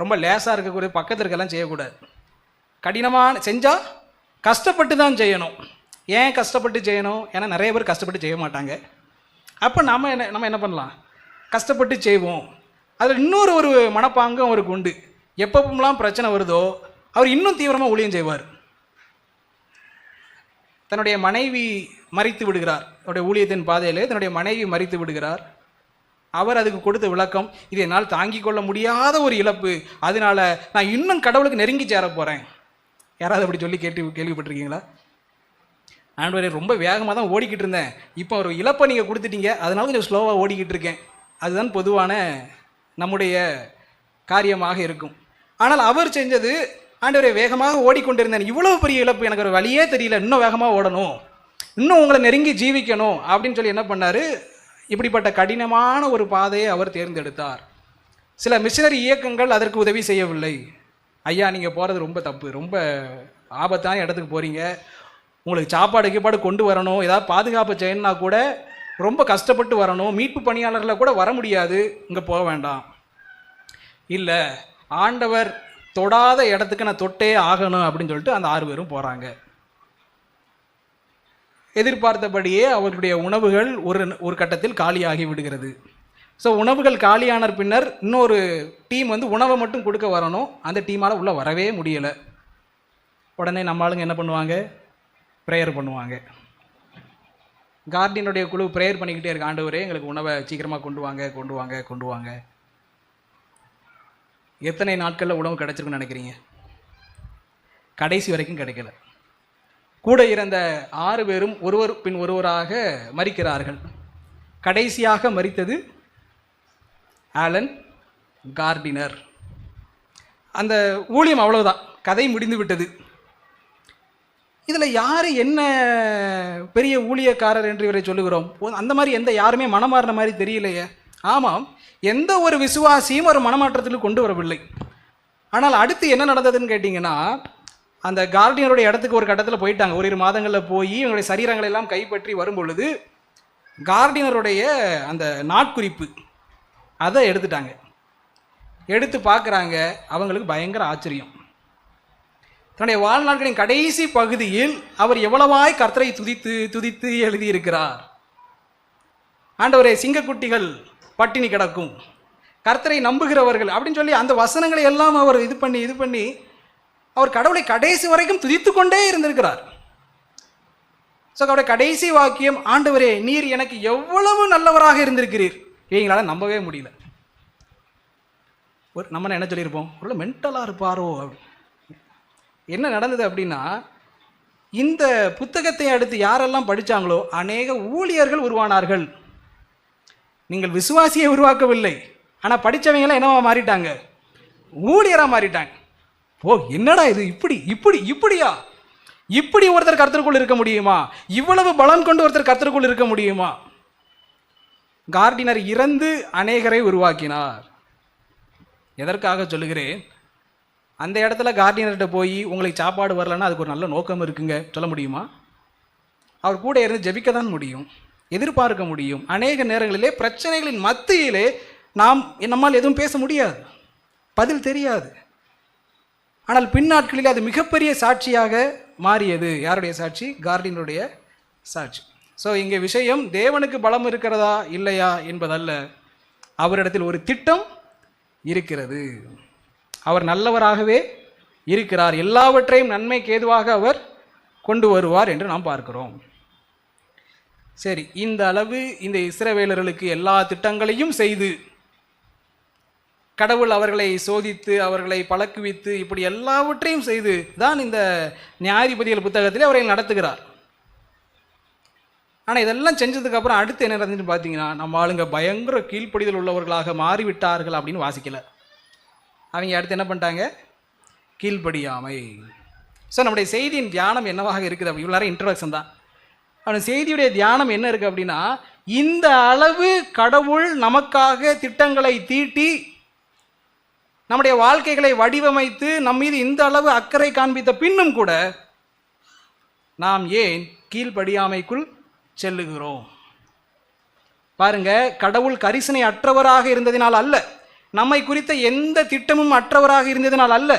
ரொம்ப லேசாக இருக்கக்கூடிய பக்கத்தில் இருக்கலாம் செய்யக்கூடாது. கடினமான செஞ்சால் கஷ்டப்பட்டு தான் செய்யணும். ஏன் கஷ்டப்பட்டு செய்யணும்? ஏன்னா நிறைய பேர் கஷ்டப்பட்டு செய்ய மாட்டாங்க. அப்போ நம்ம என்ன பண்ணலாம், கஷ்டப்பட்டு செய்வோம். அதில் இன்னொரு ஒரு மனப்பாங்கம் அவருக்கு உண்டு. எப்பப்பெல்லாம் பிரச்சனை வருதோ அவர் இன்னும் தீவிரமாக ஊழியம் செய்வார். தன்னுடைய மனைவி மறித்து விடுகிறார். அவருடைய ஊழியத்தின் பாதையிலே தன்னுடைய மனைவி மறித்து விடுகிறார். அவர் அதுக்கு கொடுத்த விளக்கம், இது என்னால் தாங்கிக் கொள்ள முடியாத ஒரு இழப்பு, அதனால நான் இன்னும் கடவுளுக்கு நெருங்கி சேர போகிறேன். யாராவது அப்படி சொல்லி கேள்விப்பட்டிருக்கீங்களா? ஆண்டவரே, ரொம்ப வேகமாக தான் ஓடிக்கிட்டு இருந்தேன், இப்போ ஒரு இழப்பை நீங்கள் கொடுத்துட்டீங்க, அதனால கொஞ்சம் ஸ்லோவாக ஓடிக்கிட்டு இருக்கேன். அதுதான் பொதுவான நம்முடைய காரியமாக இருக்கும். ஆனால் அவர் செஞ்சது, ஆண்டவரே வேகமாக ஓடிக்கொண்டிருந்தேன், இவ்வளோ பெரிய இழப்பு, எனக்கு ஒரு வழியே தெரியல, இன்னும் வேகமாக ஓடணும், இன்னும் உங்களை நெருங்கி ஜீவிக்கணும் அப்படின்னு சொல்லி என்ன பண்ணார், இப்படிப்பட்ட கடினமான ஒரு பாதையை அவர் தேர்ந்தெடுத்தார். சில மிஷனரி இயக்கங்கள் அதற்கு உதவி செய்யவில்லை. ஐயா, நீங்கள் போகிறது ரொம்ப தப்பு, ரொம்ப ஆபத்தான இடத்துக்கு போகிறீங்க, உங்களுக்கு சாப்பாடு கொண்டு வரணும், ஏதாவது பாதுகாப்பு செய்யணுன்னா கூட ரொம்ப கஷ்டப்பட்டு வரணும், மீட்பு பணியாளர்களை கூட வர முடியாது, இங்கே போக வேண்டாம். இல்லை, ஆண்டவர் தொடாத இடத்துக்கு நான் தொட்டே ஆகணும் அப்படின்னு சொல்லிட்டு அந்த 6 பேரும் போகிறாங்க. எதிர்பார்த்தபடியே அவர்களுடைய உணவுகள் ஒரு கட்டத்தில் காலியாகி விடுகிறது. ஸோ உணவுகள் காலியான பின்னர் இன்னொரு டீம் வந்து உணவை மட்டும் கொடுக்க வரணும். அந்த டீமால் உள்ளே வரவே முடியலை. உடனே நம்ம ஆளுங்க என்ன பண்ணுவாங்க, ப்ரேயர் பண்ணுவாங்க. கார்டினுடைய குழு ப்ரேயர் பண்ணிக்கிட்டே இருக்கு, ஆண்டவரே எங்களுக்கு உணவை சீக்கிரமாக கொண்டு வாங்க. எத்தனை நாட்களில் உணவு கிடைச்சிருக்குன்னு நினைக்கிறீங்க? கடைசி வரைக்கும் கிடைக்கல. கூட இருந்த 6 பேரும் ஒருவர் பின் ஒருவராக மரிக்கிறார்கள். கடைசியாக மரித்தது ஆலன் கார்டினர். அந்த ஊழியம் அவ்வளவுதான், கதை முடிந்து விட்டது. இதில் யார் என்ன பெரிய ஊழியக்காரர் என்று இவரை சொல்லுகிறோம்? அந்த மாதிரி யாருமே மனமாறின மாதிரி தெரியலையே. ஆமாம், எந்த ஒரு விசுவாசியும் ஒரு மனமாற்றத்தில் கொண்டு வரவில்லை. ஆனால் அடுத்து என்ன நடந்ததுன்னு கேட்டிங்கன்னா, அந்த கார்டினருடைய இடத்துக்கு ஒரு கட்டத்தில் போயிட்டாங்க. 1 மாதங்களில் போய் இவங்களுடைய சரீரங்களை எல்லாம் கைப்பற்றி வரும் பொழுது கார்டினருடைய அந்த நாட்குறிப்பு அதை எடுத்துட்டாங்க. எடுத்து பார்க்குறாங்க. அவங்களுக்கு பயங்கர ஆச்சரியம். தன்னுடைய வாழ்நாட்களின் கடைசி பகுதியில் அவர் எவ்வளவாய் கர்த்தரை துதித்து எழுதியிருக்கிறார். ஆண்டவரே, சிங்கக்குட்டிகள் பட்டினி கிடக்கும், கர்த்தரை நம்புகிறவர்கள் அப்படின்னு சொல்லி அந்த வசனங்களை எல்லாம் அவர் இது பண்ணி அவர் கடவுளை கடைசி வரைக்கும் துதித்து கொண்டே இருந்திருக்கிறார். ஸோ அவருடைய கடைசி வாக்கியம், ஆண்டவரே நீர் எனக்கு எவ்வளவு நல்லவராக இருந்திருக்கிறீர். இவங்களால நம்பவே முடியல. நம்ம என்ன சொல்லியிருப்போம், ஒரு மென்டலாக இருப்பாரோ அப்படி. என்ன நடந்தது அப்படின்னா, இந்த புத்தகத்தை அடுத்து யாரெல்லாம் படித்தாங்களோ அநேக ஊழியர்கள் உருவானார்கள். நீங்கள் விசுவாசியை உருவாக்கவில்லை, ஆனால் படித்தவங்களாம் என்னவா மாறிட்டாங்க, ஊழியராக மாறிட்டாங்க. ஓ, என்னடா இது, இப்படியா, இப்படி ஒருத்தர் கர்த்தருக்குள் இருக்க முடியுமா, இவ்வளவு பலம் கொண்டு ஒருத்தர் கர்த்தருக்குள் இருக்க முடியுமா? கார்டினர் இறந்து அநேகரை உருவாக்கினார். எதற்காக சொல்லுகிறேன், அந்த இடத்துல கார்டினர்கிட்ட போய் உங்களுக்கு சாப்பாடு வரலன்னா அதுக்கு ஒரு நல்ல நோக்கம் இருக்குங்க சொல்ல முடியுமா? அவர் கூட இருந்து ஜெபிக்க தான் முடியும், எதிர்பார்க்க முடியும். அநேக நேரங்களிலே பிரச்சனைகளின் மத்தியிலே நம்மால் எதுவும் பேச முடியாது, பதில் தெரியாது. ஆனால் பின்னாட்களில் அது மிகப்பெரிய சாட்சியாக மாறியது. யாருடைய சாட்சி? கார்டினருடைய சாட்சி. ஸோ இங்கே விஷயம் தேவனுக்கு பலம் இருக்கிறதா இல்லையா என்பதல்ல, அவரிடத்தில் ஒரு திட்டம் இருக்கிறது. அவர் நல்லவராகவே இருக்கிறார், எல்லாவற்றையும் நன்மைக்கு ஏதுவாக அவர் கொண்டு வருவார் என்று நாம் பார்க்கிறோம். சரி, இந்த அளவு இந்த இஸ்ரவேலர்களுக்கு எல்லா திட்டங்களையும் செய்து கடவுள் அவர்களை சோதித்து அவர்களை பழக்குவித்து இப்படி எல்லாவற்றையும் செய்து தான் இந்த நியாயாதிபதிகள் புத்தகத்திலே அவரை நடத்துகிறார். ஆனால் இதெல்லாம் செஞ்சதுக்கப்புறம் அடுத்து என்ன நடந்துச்சுன்னு பார்த்தீங்கன்னா, நம்ம ஆளுங்க பயங்கர கீழ்ப்படிதல் உள்ளவர்களாக மாறிவிட்டார்கள் அப்படின்னு வாசிக்கல. அவங்க அடுத்து என்ன பண்ணிட்டாங்க? கீழ்ப்படியாமை. ஸோ நம்முடைய செய்தியின் தியானம் என்னவாக இருக்குது அப்படி இவ்வளோ இன்ட்ரடக்ஷன் தான். அவன் செய்தியுடைய தியானம் என்ன இருக்குது அப்படின்னா, இந்த அளவு கடவுள் நமக்காக திட்டங்களை தீட்டி நம்முடைய வாழ்க்கைகளை வடிவமைத்து நம் மீது இந்த அளவு அக்கறை காண்பித்த பின்னும் கூட நாம் ஏன் கீழ்ப்படியாமைக்குள் செல்லுகிறோம்? பாருங்க, கடவுள் கரிசனை அற்றவராக இருந்ததினால் அல்ல, நம்மை குறித்த எந்த திட்டமும் அற்றவராக இருந்ததினால் அல்ல,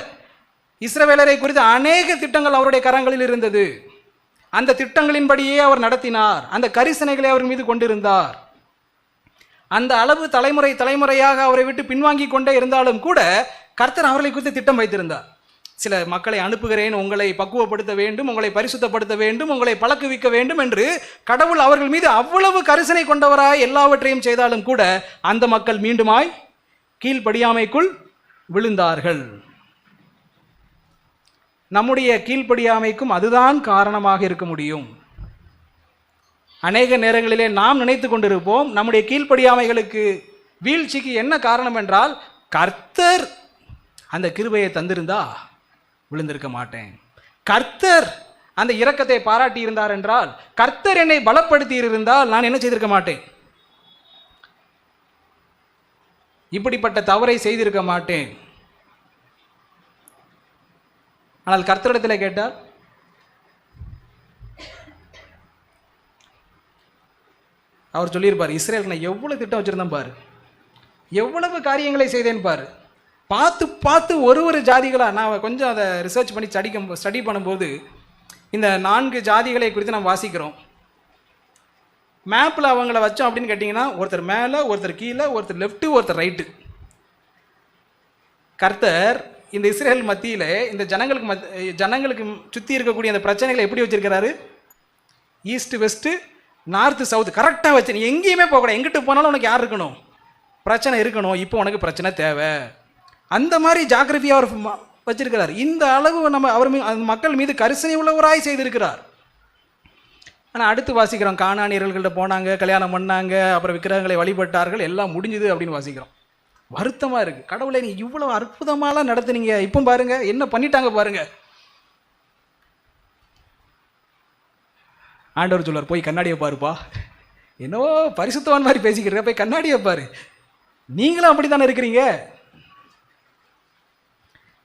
இஸ்ரவேலரை குறித்த அநேக திட்டங்கள் அவருடைய கரங்களில் இருந்தது. அந்த திட்டங்களின்படியே அவர் நடத்தினார், அந்த கரிசனைகளை அவர் மீது கொண்டிருந்தார். அந்த அளவு தலைமுறை தலைமுறையாக அவரை விட்டு பின்வாங்கி கொண்டே இருந்தாலும் கூட கர்த்தர் அவர்களை குறித்து திட்டம் வைத்திருந்தார். சில மக்களை அனுப்புகிறேன், உங்களை பக்குவப்படுத்த வேண்டும், உங்களை பரிசுத்தப்படுத்த வேண்டும், உங்களை பழக்குவிக்க வேண்டும் என்று கடவுள் அவர்கள் மீது அவ்வளவு கரிசனை கொண்டவராய் எல்லாவற்றையும் செய்தாலும் கூட அந்த மக்கள் மீண்டுமாய் கீழ்ப்படியாமைக்குள் விழுந்தார்கள். நம்முடைய கீழ்ப்படியாமைக்கும் அதுதான் காரணமாக இருக்க முடியும். அநேக நேரங்களிலே நாம் நினைத்து கொண்டிருப்போம், நம்முடைய கீழ்ப்படியாமைகளுக்கு வீழ்ச்சிக்கு என்ன காரணம் என்றால், கர்த்தர் அந்த கிருபையை தந்திருந்தா விழுந்திருக்க மாட்டேன், கர்த்தர் அந்த இரக்கத்தை பாராட்டி இருந்தார் என்றால், கர்த்தர் என்னை பலப்படுத்தி இருந்தால் நான் என்ன செய்திருக்க மாட்டேன், இப்படிப்பட்ட தவறை செய்திருக்க மாட்டேன். ஆனால் கர்த்தரிடத்தில் கேட்டால் அவர் சொல்லியிருப்பார், இஸ்ரேலுக்கு நான் எவ்வளோ திட்டம் வச்சுருந்தேன் பாரு, எவ்வளவு காரியங்களை செய்தேன் பாரு. பார்த்து பார்த்து ஒரு ஜாதிகளாக நான் கொஞ்சம் அதை ரிசர்ச் பண்ணி ஸ்டடி பண்ணும்போது இந்த 4 ஜாதிகளை குறித்து நம்ம வாசிக்கிறோம். மேப்பில் அவங்கள வச்சோம் அப்படின்னு கேட்டிங்கன்னா, ஒருத்தர் மேலே, ஒருத்தர் கீழே, ஒருத்தர் லெஃப்ட்டு, ஒருத்தர் ரைட்டு. கர்த்தர் இந்த இஸ்ரேல் மத்தியில் இந்த ஜனங்களுக்கு சுற்றி இருக்கக்கூடிய அந்த பிரச்சனைகளை எப்படி வச்சிருக்கிறாரு? ஈஸ்ட் வெஸ்ட்டு நார்த்து சவுத்து கரெக்டாக வச்சு, நீ எங்கேயுமே போகக்கூடாது, எங்கிட்டு போனாலும் உனக்கு யார் இருக்கணும்? பிரச்சனை இருக்கணும். இப்போ உனக்கு பிரச்சனை தேவை. அந்த மாதிரி ஜாகிரபியாக அவர் வச்சிருக்கிறார். இந்த அளவு நம்ம அவர் மக்கள் மீது கரிசனை உள்ளவராய் செய்திருக்கிறார். ஆனால் அடுத்து வாசிக்கிறோம், கானானியர்கள்கிட்ட போனாங்க, கல்யாணம் பண்ணாங்க, அப்புறம் விக்கிரகங்களை வழிபட்டார்கள், எல்லாம் முடிஞ்சுது அப்படின்னு வாசிக்கிறோம். வருத்தமாக இருக்குது. கடவுளை நீ இவ்வளோ அற்புதமாலாம் நடத்துனீங்க, இப்போ பாருங்க என்ன பண்ணிட்டாங்க பாருங்க. ஆண்டவர் சொல்வார், போய் கண்ணாடியை பாருப்பா, என்னவோ பரிசுத்தவான் மாதிரி பேசிக்கிறீங்க, போய் கண்ணாடியை பாரு, நீங்களும் அப்படி தானே இருக்கிறீங்க.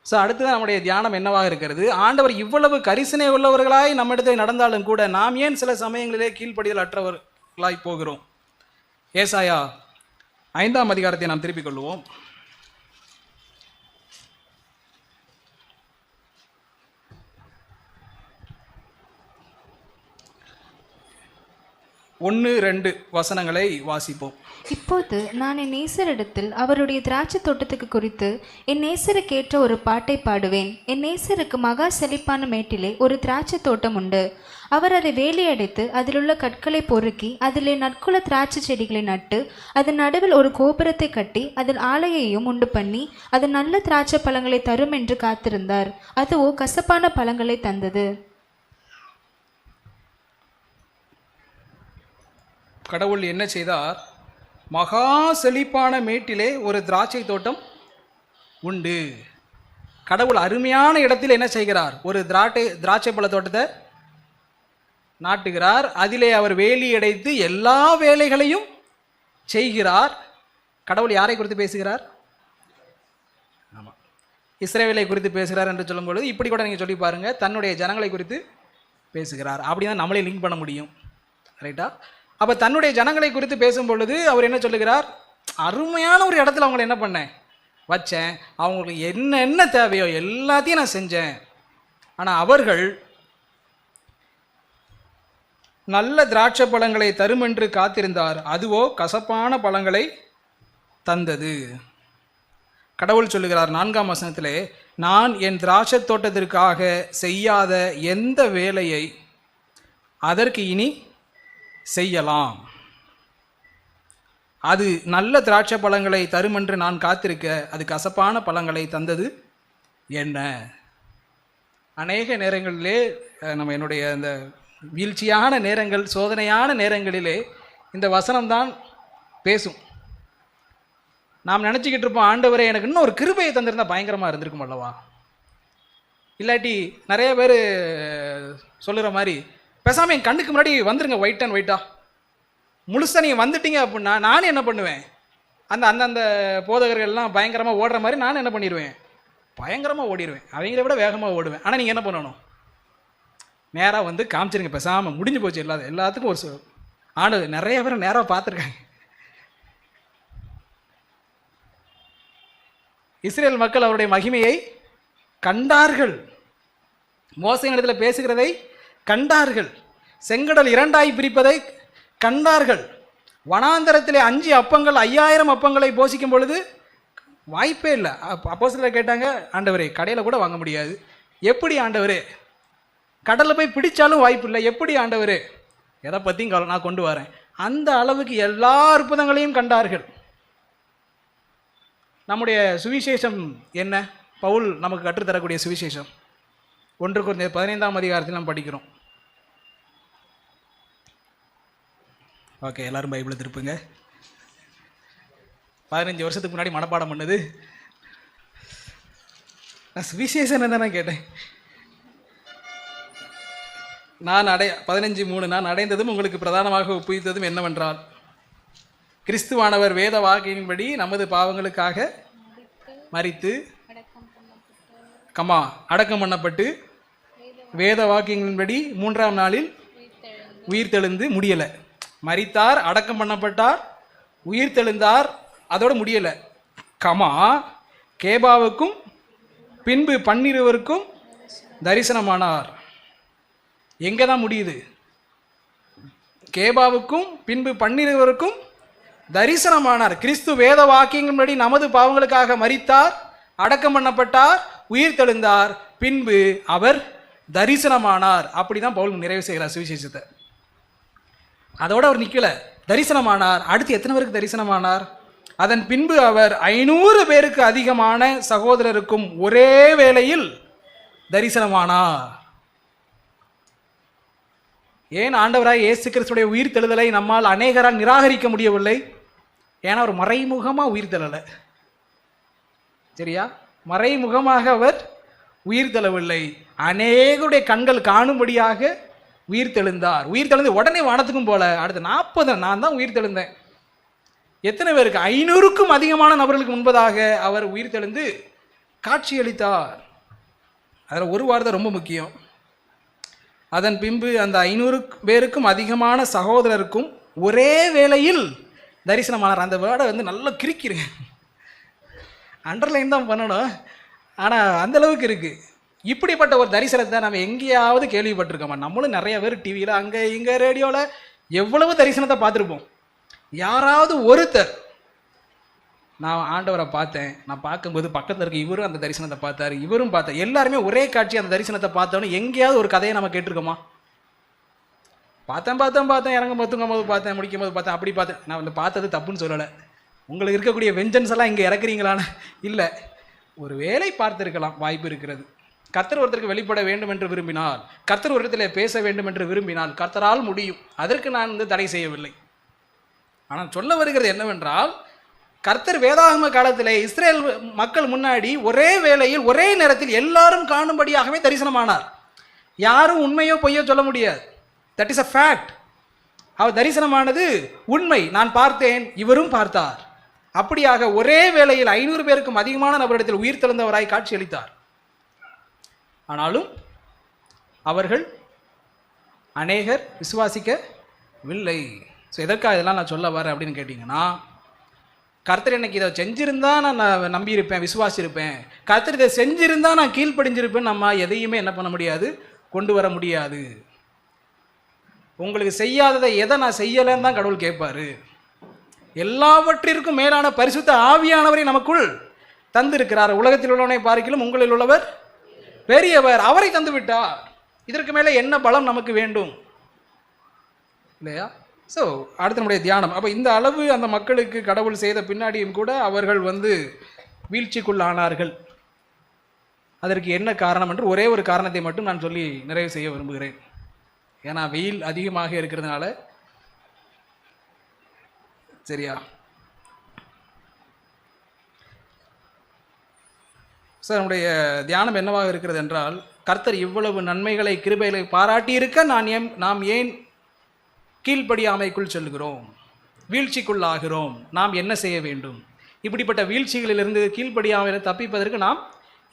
ஸோ அடுத்ததான் நம்முடைய தியானம் என்னவாக இருக்கிறது? ஆண்டவர் இவ்வளவு கரிசனை உள்ளவர்களாய் நம்மிடத்தில் நடந்தாலும் கூட நாம் ஏன் சில சமயங்களிலே கீழ்ப்படிதல் அற்றவர்களாய் போகிறோம்? ஏசாயா 5ஆம் அதிகாரத்தை நாம் திருப்பிக் கொள்வோம். ஒன்று 2 வசனங்களை வாசிப்போம். இப்போது நான் என் நேசரிடத்தில் அவருடைய திராட்சை தோட்டத்துக்கு குறித்து என் நேசருக்கேற்ற ஒரு பாட்டை பாடுவேன். என் நேசருக்கு மகா செழிப்பான மேட்டிலே ஒரு திராட்சை தோட்டம் உண்டு. அவர் அதை வேலியடைத்து அதிலுள்ள கற்களை பொறுக்கி அதிலே நற்குல திராட்சை செடிகளை நட்டு அதன் நடுவில் ஒரு கோபுரத்தை கட்டி அதில் ஆலையையும் உண்டு பண்ணி அது நல்ல திராட்சை பழங்களை தரும் என்று காத்திருந்தார். அதுவோ கசப்பான பழங்களை தந்தது. கடவுள் என்ன செய்தார்? மகா செழிப்பான மேட்டிலே ஒரு திராட்சை தோட்டம் உண்டு. கடவுள் அருமையான இடத்தில் என்ன செய்கிறார்? ஒரு திராட்சை பழ தோட்டத்தை நாட்டுகிறார். அதிலே அவர் வேலி அடைத்து எல்லா வேலைகளையும் செய்கிறார். கடவுள் யாரை குறித்து பேசுகிறார்? ஆமாம், இஸ்ரவேலை குறித்து பேசுகிறார் என்று சொல்லும்பொழுது இப்படி கூட நீங்கள் சொல்லி பாருங்கள், தன்னுடைய ஜனங்களை குறித்து பேசுகிறார். அப்படி தான் நம்மளே லிங்க் பண்ண முடியும், ரைட்டா? அப்போ தன்னுடைய ஜனங்களை குறித்து பேசும் பொழுது அவர் என்ன சொல்லுகிறார்? அருமையான ஒரு இடத்துல அவங்களை என்ன பண்ணேன்? வச்சேன். அவங்களுக்கு என்ன தேவையோ எல்லாத்தையும் நான் செஞ்சேன். ஆனால் அவர்கள் நல்ல திராட்சை பழங்களை தரும் என்று காத்திருந்தார், அதுவோ கசப்பான பழங்களை தந்தது. கடவுள் சொல்லுகிறார் 4ஆம் வசனத்திலே, நான் என் திராட்சை தோட்டத்திற்காக செய்யாத எந்த வேலையை அதற்கு இனி செய்யலாம். அது நல்ல திராட்சை பழங்களை தரும் என்று நான் காத்திருக்க அது கசப்பான பழங்களை தந்தது என்ன? அநேக நேரங்களிலே நம்ம என்னுடைய அந்த வீழ்ச்சியான நேரங்கள், சோதனையான நேரங்களிலே இந்த வசனம்தான் பேசும். நாம் நினச்சிக்கிட்டு இருப்போம், ஆண்டவரே எனக்கு இன்னும் ஒரு கிருபையை தந்திருந்தால் பயங்கரமாக இருந்திருக்கும் அல்லவா. இல்லாட்டி நிறைய பேர் சொல்லுற மாதிரி, பேசாமல் என் கண்ணுக்கு முன்னாடி வந்துருங்க ஒயிட் அண்ட் ஒயிட்டா, முழுசாக நீங்கள் வந்துட்டீங்க அப்படின்னா நானும் என்ன பண்ணுவேன், அந்தந்த போதகர்கள்லாம் பயங்கரமாக ஓடுற மாதிரி நானும் என்ன பண்ணிடுவேன், பயங்கரமாக ஓடிடுவேன், அவங்கள விட வேகமாக ஓடுவேன். ஆனால் நீங்கள் என்ன பண்ணணும், நேராக வந்து காமிச்சிருங்க, பேசாமல் முடிஞ்சு போச்சு. எல்லாத்துக்கும் ஒரு ஆண்டு நிறைய பேர் நேராக பார்த்துருக்காங்க. இஸ்ரேல் மக்கள் அவருடைய மகிமையை கண்டார்கள், மோசேயின் இடத்துல பேசுகிறதை கண்டார்கள், செங்கடல் 2ஆய் பிரிப்பதை கண்டார்கள், வனாந்தரத்திலே 5 அப்பங்கள் 5000 அப்பங்களை போஷிக்கும் பொழுது வாய்ப்பே இல்லை. அப்போஸ்தலர் கேட்டாங்க, ஆண்டவரே கடையில் கூட வாங்க முடியாது, எப்படி ஆண்டவரே, கடலில் போய் பிடிச்சாலும் வாய்ப்பு இல்லை, எப்படி ஆண்டவரே, எதை பற்றியும் நான் கொண்டு வரேன். அந்த அளவுக்கு எல்லா அற்புதங்களையும் கண்டார்கள். நம்முடைய சுவிசேஷம் என்ன? பவுல் நமக்கு கற்றுத்தரக்கூடிய சுவிசேஷம் 1 கொரிந்தியர் 15ஆம் அதிகாரத்தில் நாம் படிக்கிறோம். ஓகே, எல்லாரும் பைபிளை திருப்புங்க. 15 வருஷத்துக்கு முன்னாடி மனப்பாடம் பண்ணது. நான் சுவிசேஷம் என்ன கேட்டேன். 15:3 நான் அடைந்ததும் உங்களுக்கு பிரதானமாக ஒப்புவித்ததும் என்னவென்றால், கிறிஸ்துவானவர் வேத வாக்கின்படி நமது பாவங்களுக்காக மரித்து அடக்கம் பண்ணப்பட்டு வேத வாக்கியங்களின்படி 3ஆம் நாளில் உயிர்த்தெழுந்து, முடியலை, மரித்தார், அடக்கம் பண்ணப்பட்டார், உயிர்த்தெழுந்தார், அதோடு முடியலை, கேபாவுக்கும் பின்பு 12 தரிசனமானார். எங்கே தான் முடியுது? கேபாவுக்கும் பின்பு 12 தரிசனமானார். கிறிஸ்து வேத வாக்கியங்களின்படி நமது பாவங்களுக்காக மரித்தார், அடக்கம் பண்ணப்பட்டார், உயிர்த்தெழுந்தார், பின்பு அவர் தரிசனமானார். அப்படிதான் பவுல் நிறைவு செய்கிறார் சுவிசேஷத்தை. அதோடு அவர் நிற்கல, தரிசனமானார். அடுத்து எத்தனை பேருக்கு தரிசனமானார்? அதன் பின்பு அவர் 500 பேருக்கு அதிகமான சகோதரருக்கும் ஒரே வேளையில் தரிசனமானார். ஏன் ஆண்டவராய் இயேசு கிறிஸ்துடைய உயிர்த்தெழுதலை நம்மால் அநேகரால் நிராகரிக்க முடியவில்லை? ஏன்னா அவர் மறைமுகமாக உயிர்த்தெழலை. சரியா? மறைமுகமாக அவர் உயிர்த்தெழவில்லை, அநேகருடைய கண்கள் காணும்படியாக உயிர்த்தெழுந்தார். உயிர்த்தெழுந்து உடனே வானத்துக்கும் போல, அடுத்த 40 நான் தான் உயிர்த்தெழுந்தேன். எத்தனை பேருக்கு? 500க்கும் அதிகமான நபர்களுக்கு முன்பதாக அவர் உயிர்த்தெழுந்து காட்சியளித்தார். அதில் ஒரு வார்த்தை ரொம்ப முக்கியம். அதன் பின்பு அந்த 500 பேருக்கும் அதிகமான சகோதரருக்கும் ஒரே வேளையில் தரிசனமானார். அந்த வேர்டை வந்து நல்லா கிரிக்கிறேன், அண்டர்லைன் தான் பண்ணணும், ஆனால் அந்தளவுக்கு இருக்குது. இப்படிப்பட்ட ஒரு தரிசனத்தை நம்ம எங்கேயாவது கேள்விப்பட்டிருக்கோமா? நம்மளும் நிறைய பேர் டிவியில் அங்கே இங்கே ரேடியோவில் எவ்வளவு தரிசனத்தை பார்த்துருப்போம். யாராவது ஒருத்தர், நான் ஆண்டவரை பார்த்தேன், நான் பார்க்கும்போது பக்கத்தில் இருக்க இவரும் அந்த தரிசனத்தை பார்த்தாரு, இவரும் பார்த்தார், எல்லாருமே ஒரே காட்சி அந்த தரிசனத்தை பார்த்தோன்னு எங்கேயாவது ஒரு கதையை நம்ம கேட்டிருக்கோமா? பார்த்தேன் இறங்கும் போது தூங்கும் போது பார்த்தேன், முடிக்கும் போது பார்த்தேன், அப்படி பார்த்தேன். நான் வந்து பார்த்தது தப்புன்னு சொல்லலை. உங்களுக்கு இருக்கக்கூடிய வெஞ்சன்ஸ் எல்லாம் இங்கே இறக்குறீங்களான்னு இல்லை, ஒரு வேளை பார்த்துருக்கலாம், வாய்ப்பு இருக்கிறது. கர்த்தர் ஒருத்தருக்கு வெளிப்பட வேண்டும் என்று விரும்பினால், கர்த்தர் ஒரு இடத்துல பேச வேண்டும் என்று விரும்பினால் கர்த்தரால் முடியும். அதற்கு நான் வந்து தடை செய்யவில்லை. ஆனால் சொல்ல வருகிறது என்னவென்றால், கர்த்தர் வேதாகம காலத்தில் இஸ்ரேல் மக்கள் முன்னாடி ஒரே வேளையில் ஒரே நேரத்தில் எல்லாரும் காணும்படியாகவே தரிசனமானார். யாரும் உண்மையோ பொய்யோ சொல்ல முடியாது. That is a fact. அவர் தரிசனமானது உண்மை. நான் பார்த்தேன், இவரும் பார்த்தார். அப்படியாக ஒரே வேளையில் 500 பேருக்கும் அதிகமான நபரிடத்தில் உயிர்த்தெழுந்தவராய் காட்சியளித்தார். ஆனாலும் அவர்கள் அநேகர் விசுவாசிக்கவில்லை. ஸோ எதற்காக இதெல்லாம் நான் சொல்ல வரேன் அப்படின்னு கேட்டிங்கன்னா, கர்த்தர் எனக்கு இதை செஞ்சிருந்தா நான் நம்பியிருப்பேன், விசுவாசிருப்பேன், கர்த்தர் இதை செஞ்சிருந்தா நான் கீழ்ப்படிஞ்சிருப்பேன், நம்ம எதையுமே என்ன பண்ண முடியாது, கொண்டு வர முடியாது. உங்களுக்கு செய்யாததை எதை நான் செய்யலைன்னு தான் கடவுள் கேட்பாரு. எல்லாவற்றிற்கும் மேலான பரிசுத்த ஆவியானவரை நமக்குள் தந்திருக்கிறார். உலகத்தில் உள்ளவனை பார்க்கிலும் உங்களில் உள்ளவர் பெரியவர், அவரை தந்து விட்டார். இதற்கு மேலே என்ன பலம் நமக்கு வேண்டும் இல்லையா? ஸோ அடுத்த நம்முடைய தியானம். அப்போ இந்த அளவு அந்த மக்களுக்கு கடவுள் செய்த பின்னாடியும் கூட அவர்கள் வீழ்ச்சிக்குள்ளானார்கள். அதற்கு என்ன காரணம் என்று ஒரே ஒரு காரணத்தை மட்டும் நான் சொல்லி நிறைவு செய்ய விரும்புகிறேன். ஏன்னா வெயில் அதிகமாக இருக்கிறதுனால. சரியா? சார், நம்முடைய தியானம் என்னவாக இருக்கிறது என்றால், கர்த்தர் இவ்வளவு நன்மைகளை கிருபைகளை பாராட்டி இருக்க நாம் ஏன் கீழ்ப்படியாமைக்குள் செல்கிறோம், வீழ்ச்சிக்குள்ளாகிறோம்? நாம் என்ன செய்ய வேண்டும்? இப்படிப்பட்ட வீழ்ச்சிகளிலிருந்து கீழ்ப்படியாமையில் தப்பிப்பதற்கு நாம்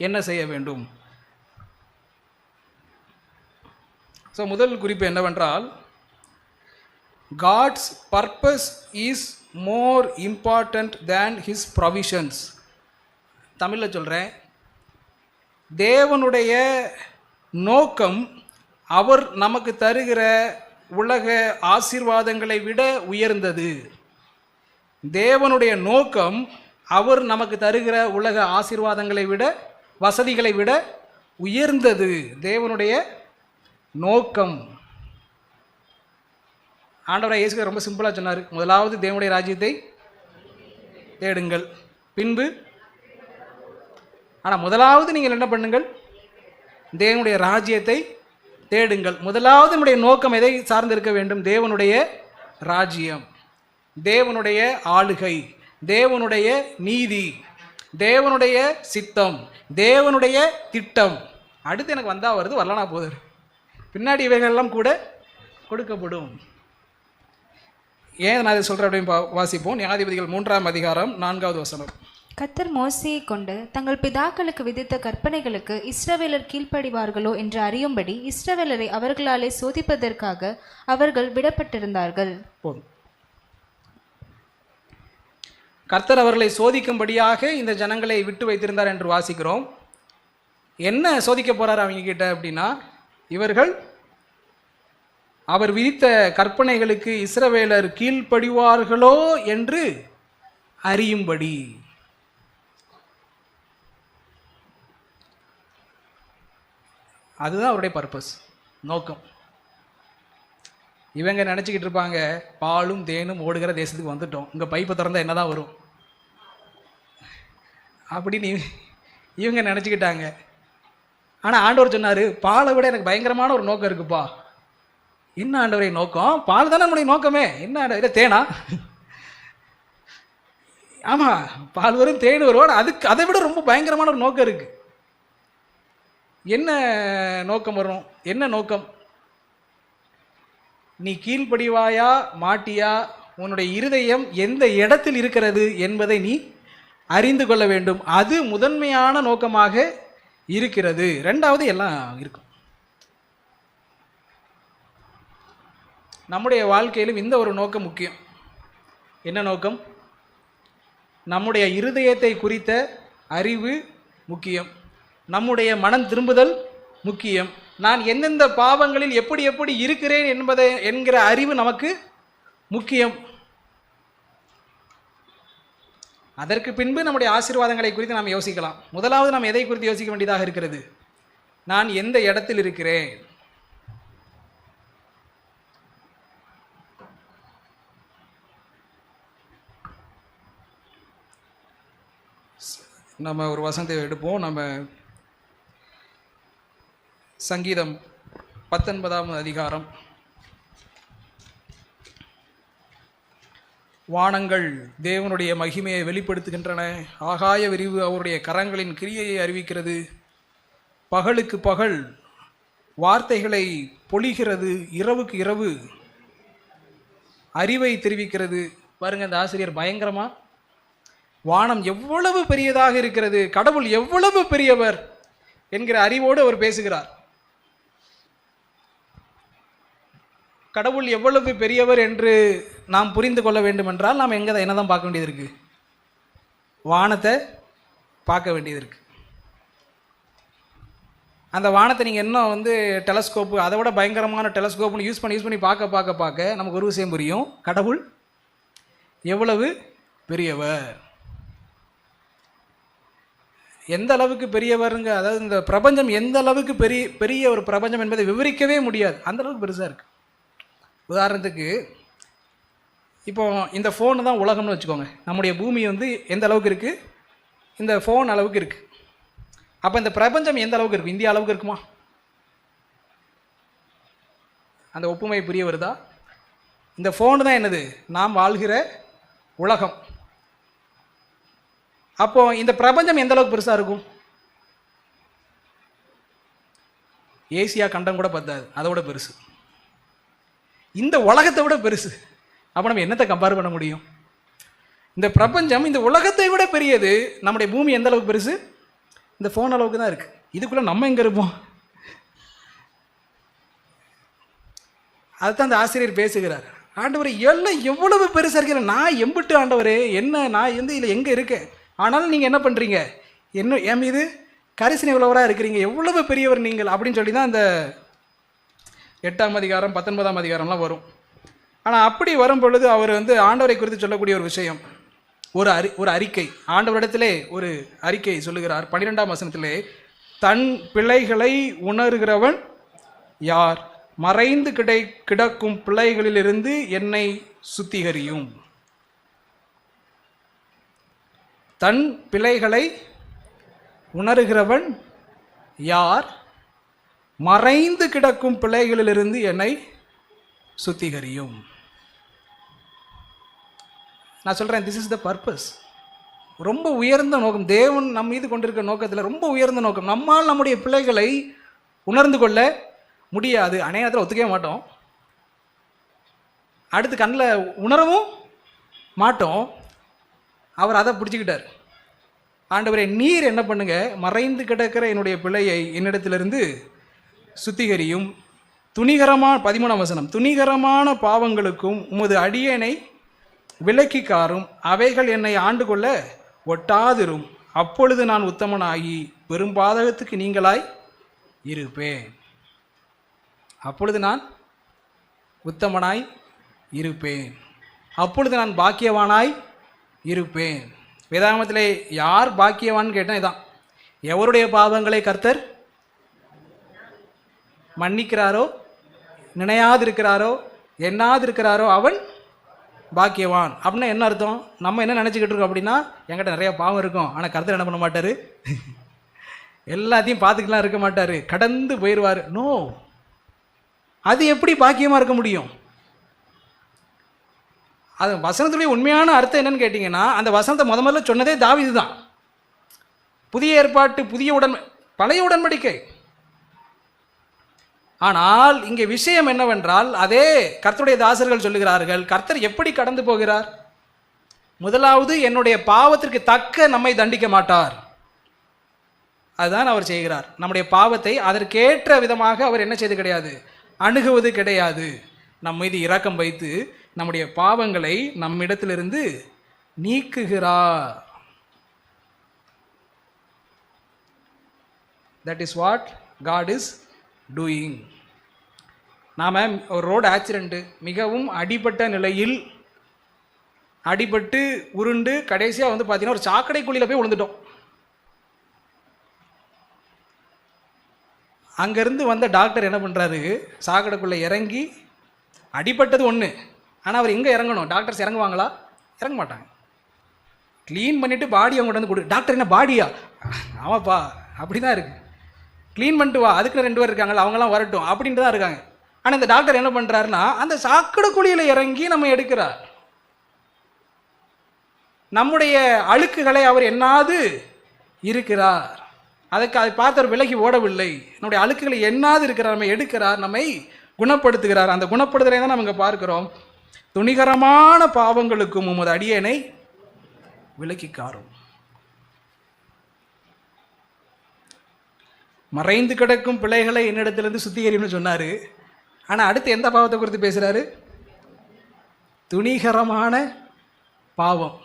என்ன செய்ய வேண்டும்? ஸோ முதல் குறிப்பு என்னவென்றால், God's purpose is more important than his provisions. தமிழில் சொல்கிறேன், தேவனுடைய நோக்கம் அவர் நமக்கு தருகிற உலக ஆசீர்வாதங்களை விட உயர்ந்தது. தேவனுடைய நோக்கம் அவர் நமக்கு தருகிற உலக ஆசீர்வாதங்களை விட, வசதிகளை விட உயர்ந்தது. தேவனுடைய நோக்கம். ஆண்டவராய் இயேசு ரொம்ப சிம்பிளாக சொன்னார், முதலாவது தேவனுடைய ராஜ்யத்தை தேடுங்கள், பின்பு. ஆனால் முதலாவது நீங்கள் என்ன பண்ணுங்கள்? தேவனுடைய ராஜ்யத்தை தேடுங்கள். முதலாவது நம்முடைய நோக்கம் எதை சார்ந்திருக்க வேண்டும்? தேவனுடைய ராஜ்யம், தேவனுடைய ஆளுகை, தேவனுடைய நீதி, தேவனுடைய சித்தம், தேவனுடைய திட்டம். அடுத்து எனக்கு வந்தால் வருது, வரலனா போதும், பின்னாடி இவைகளெல்லாம் கூட கொடுக்கப்படும். ஏன் நான் இதை சொல்கிறேன் அப்படின்னு வாசிப்போம். நியாயாதிபதிகள் 3ஆம் அதிகாரம் 4வது வசனம். கர்த்தர் மோசேயை கொண்டு தங்கள் பிதாக்களுக்கு விதித்த கற்பனைகளுக்கு இஸ்ரவேலர் கீழ்ப்படிவார்களோ என்று அறியும்படி இஸ்ரவேலரை அவர்களாலே சோதிப்பதற்காக அவர்கள் விடப்பட்டிருந்தார்கள். போதும். கர்த்தர் அவர்களை சோதிக்கும்படியாக இந்த ஜனங்களை விட்டு வைத்திருந்தார் என்று வாசிக்கிறோம். என்ன சோதிக்க போறார் அவங்க கிட்ட அப்படின்னா, இவர்கள் அவர் விதித்த கற்பனைகளுக்கு இஸ்ரவேலர் கீழ்ப்படிவார்களோ என்று அறியும்படி. அதுதான் அவருடைய பர்பஸ், நோக்கம். இவங்க நினச்சிக்கிட்டு இருப்பாங்க, பாலும் தேனும் ஓடுகிற தேசத்துக்கு வந்துட்டோம், இங்கே பைப்பை திறந்தால் என்ன தான் வரும் அப்படின்னு இவங்க நினச்சிக்கிட்டாங்க. ஆனால் ஆண்டவர் சொன்னார், பாலை விட எனக்கு பயங்கரமான ஒரு நோக்கம் இருக்குப்பா. என்ன ஆண்டவரை நோக்கம்? பால் தானே நம்முடைய நோக்கமே. என்ன ஆண்டவரே, தேனா? ஆமாம், பால் வரும் தேன் வரும். அதுக்கு அதை விட ரொம்ப பயங்கரமான ஒரு நோக்கம் இருக்குது. என்ன நோக்கம் வரும்? என்ன நோக்கம்? நீ கீழ்ப்படிவாயா மாட்டியா, உன்னுடைய இருதயம் எந்த இடத்தில் இருக்கிறது என்பதை நீ அறிந்து கொள்ள வேண்டும். அது முதன்மையான நோக்கமாக இருக்கிறது. ரெண்டாவது எல்லாம் இருக்கும். நம்முடைய வாழ்க்கையிலும் இந்த ஒரு நோக்கம் முக்கியம். என்ன நோக்கம்? நம்முடைய இருதயத்தை குறித்த அறிவு முக்கியம். நம்முடைய மனம் திரும்புதல் முக்கியம். நான் எந்தெந்த பாவங்களில் எப்படி எப்படி இருக்கிறேன் என்கிற அறிவு நமக்கு முக்கியம். அதற்கு பின்பு நம்முடைய ஆசீர்வாதங்களை குறித்து நாம் யோசிக்கலாம். முதலாவது நாம் எதை குறித்து யோசிக்க வேண்டியதாக இருக்கிறது? நான் எந்த இடத்தில் இருக்கிறேன். நம்ம ஒரு வசனத்தை எடுப்போம். நம்ம சங்கீதம் 19ஆம் அதிகாரம். வானங்கள் தேவனுடைய மகிமையை வெளிப்படுத்துகின்றன, ஆகாய விரிவு அவருடைய கரங்களின் கிரியையை அறிவிக்கிறது. பகலுக்கு பகல் வார்த்தைகளை பொழிகிறது, இரவுக்கு இரவு அறிவை தெரிவிக்கிறது. பாருங்க, இந்த ஆசிரியர் பயங்கரமா வானம் எவ்வளவு பெரியதாக இருக்கிறது, கடவுள் எவ்வளவு பெரியவர் என்கிற அறிவோடு அவர் பேசுகிறார். கடவுள் எவ்வளவு பெரியவர் என்று நாம் புரிந்து கொள்ள வேண்டும் என்றால் நாம் என்னதான் பார்க்க வேண்டியது இருக்கு? வானத்தை பார்க்க வேண்டியது இருக்கு. அந்த வானத்தை நீங்கள் இன்னும் வந்து டெலஸ்கோப்பு, அதை விட பயங்கரமான டெலஸ்கோப்னு யூஸ் பண்ணி பார்க்க நமக்கு ஒரு விஷயம் புரியும். கடவுள் எவ்வளவு பெரியவர், எந்த அளவுக்கு பெரியவருங்க. அதாவது இந்த பிரபஞ்சம் எந்த அளவுக்கு பெரிய ஒரு பிரபஞ்சம் என்பதை விவரிக்கவே முடியாது, அந்த அளவுக்கு பெருசாக இருக்குது. உதாரணத்துக்கு இப்போ இந்த ஃபோனு தான் உலகம்னு வச்சுக்கோங்க. நம்முடைய பூமி வந்து எந்த அளவுக்கு இருக்குது, இந்த ஃபோன் அளவுக்கு இருக்குது. அப்போ இந்த பிரபஞ்சம் எந்த அளவுக்கு இருக்கும், இந்தியா அளவுக்கு இருக்குமா? அந்த ஒப்புமை புரிய வருதா? இந்த ஃபோனு தான் என்னது, நாம் வாழ்கிற உலகம். அப்போ இந்த பிரபஞ்சம் எந்த அளவுக்கு பெருசாக இருக்கும்? ஏசியா கண்டம் கூட பத்தாது, அதை விட பெருசு. இந்த உலகத்தை விட பெருசு. அப்போ நம்ம என்னத்தை கம்பேர் பண்ண முடியும்? இந்த பிரபஞ்சம் இந்த உலகத்தை விட பெரியது. நம்முடைய பூமி எந்த அளவுக்கு பெருசு? இந்த ஃபோன் அளவுக்கு தான் இருக்குது. இதுக்குள்ளே நம்ம எங்கே இருப்போம்? அதுதான் அந்த ஆசிரியர் பேசுகிறார். ஆண்டவர் எல்லாம் எவ்வளவு பெருசாக இருக்கிற, நான் எம்பிட்டு ஆண்டவரே, என்ன நான் வந்து இதில் எங்கே இருக்கேன், ஆனாலும் நீங்கள் என்ன பண்ணுறீங்க, என்ன என் மீது கரிசனை உள்ளவராக இருக்கிறீங்க, எவ்வளவு பெரியவர் நீங்கள் அப்படின்னு சொல்லி தான் அந்த 8ஆம் அதிகாரம் 19ஆம் அதிகாரம்லாம் வரும். ஆனால் அப்படி வரும் பொழுது அவர் வந்து ஆண்டவரை குறித்து சொல்லக்கூடிய ஒரு விஷயம், ஒரு அறிக்கை, ஆண்டவரிடத்திலே ஒரு அறிக்கை சொல்லுகிறார். 12ஆம் வசனத்திலே, தன் பிள்ளைகளை உணர்கிறவன் யார், மறைந்து கிடக்கும் பிள்ளைகளிலிருந்து என்னை சுத்திகரியும். தன் பிள்ளைகளை உணர்கிறவன் யார், மறைந்து கிடக்கும் பிள்ளைகளிலிருந்து என்னை சுத்திகரியும். நான் சொல்கிறேன், திஸ் இஸ் த பர்பஸ். ரொம்ப உயர்ந்த நோக்கம், தேவன் நம் மீது கொண்டிருக்க நோக்கத்தில் ரொம்ப உயர்ந்த நோக்கம். நம்மால் நம்முடைய பிள்ளைகளை உணர்ந்து கொள்ள முடியாது, அநேகத்தில் ஒத்துக்கவே மாட்டோம், அடுத்து கண்ணில் உணரவும் மாட்டோம். அவர் அதை பிடிச்சிக்கிட்டார். ஆண்டவரே, நீர் என்ன பண்ணுங்க, மறைந்து கிடக்கிற என்னுடைய பிள்ளையை என்னிடத்திலிருந்து சுத்திகரியும். துணிகரமான 13ஆம் வசனம், துணிகரமான பாவங்களுக்கும் உமது அடியேனை விலக்கி காரும், அவைகள் என்னை ஆண்டு கொள்ள ஒட்டாதிரும். அப்பொழுது நான் உத்தமனாகி பெரும் பாதகத்துக்கு நீங்களாய் இருப்பேன். அப்பொழுது நான் உத்தமனாய் இருப்பேன், அப்பொழுது நான் பாக்கியவானாய் இருப்பேன். வேதாகமத்திலே யார் பாக்கியவான்னு கேட்டால் இதான், எவருடைய பாவங்களை கர்த்தர் மன்னிக்கிறாரோ, நினையாதிருக்கிறாரோ, எண்ணாதிருக்கிறாரோ அவன் பாக்கியவான். அப்படின்னா என்ன அர்த்தம்? நம்ம என்ன நினச்சிக்கிட்டு இருக்கோம் அப்படின்னா, என்கிட்ட நிறைய பாவம் இருக்கும், ஆனால் கர்த்தர் என்ன பண்ண மாட்டார், எல்லாத்தையும் பார்த்துக்கலாம் இருக்க மாட்டார், கடந்து போயிடுவார். நோ, அது எப்படி பாக்கியமாக இருக்க முடியும்? அது வசனத்துடைய உண்மையான அர்த்தம் என்னன்னு கேட்டிங்கன்னா, அந்த வசனத்தை முதல்ல சொன்னதே தாவீது தான். புதிய ஏற்பாட்டு பழைய உடன்படிக்கை. ஆனால் இங்கே விஷயம் என்னவென்றால், அதே கர்த்தருடைய தாசர்கள் சொல்லுகிறார்கள், கர்த்தர் எப்படி கடந்து போகிறார்? முதலாவது, என்னுடைய பாவத்திற்கு தக்க நம்மை தண்டிக்க மாட்டார், அதுதான் அவர் செய்கிறார். நம்முடைய பாவத்தை அதற்கேற்ற விதமாக அவர் என்ன செய்து கிடையாது, அணுகுவது கிடையாது. நம் மீது இரக்கம் வைத்து நம்முடைய பாவங்களை நம்மிடத்திலிருந்து நீக்குகிறார். That is what God is doing. நாம் ஒரு ரோடு ஆக்சிடெண்ட்டு, மிகவும் அடிபட்ட நிலையில், அடிபட்டு உருண்டு கடைசியாக வந்து பார்த்தீங்கன்னா ஒரு சாக்கடை குழியில் போய் விழுந்துட்டோம். அங்கேருந்து வந்த டாக்டர் என்ன பண்ணுறாரு, சாக்கடைக்குள்ளே இறங்கி, அடிபட்டது ஒன்று, ஆனால் அவர் எங்கே இறங்கணும், டாக்டர்ஸ் இறங்குவாங்களா? இறங்க மாட்டாங்க. க்ளீன் பண்ணிவிட்டு பாடி அவங்க வந்து கொடு. டாக்டர் என்ன பாடியா? ஆமாப்பா, அப்படி தான் இருக்குது. க்ளீன் பண்ணிட்டு வா, அதுக்கு 2 பேர் இருக்காங்களா, அவங்களாம் வரட்டும் அப்படின்ட்டு தான் இருக்காங்க. ஆனால் இந்த டாக்டர் என்ன பண்ணுறாருன்னா, அந்த சாக்கடை குழியில் இறங்கி நம்ம எடுக்கிறார். நம்முடைய அழுக்குகளை அவர் எண்ணாது இருக்கிறார். அதை பார்த்தவர் விலகி ஓடவில்லை. நம்முடைய அழுக்குகளை எண்ணாது இருக்கிறார், நம்மை எடுக்கிறார், நம்மை குணப்படுத்துகிறார். அந்த குணப்படுத்துறதை தான் நம்ம இங்கே பார்க்கிறோம். துணிகரமான பாவங்களுக்கும் உமது அடியேனை விலக்கி காரும். மறைந்து கிடக்கும் பிள்ளைகளை என்னிடத்திலிருந்து சுத்திகரின்னு சொன்னார். ஆனால் அடுத்து எந்த பாவத்தை குறித்து பேசுகிறாரு? துணிகரமான பாவம்.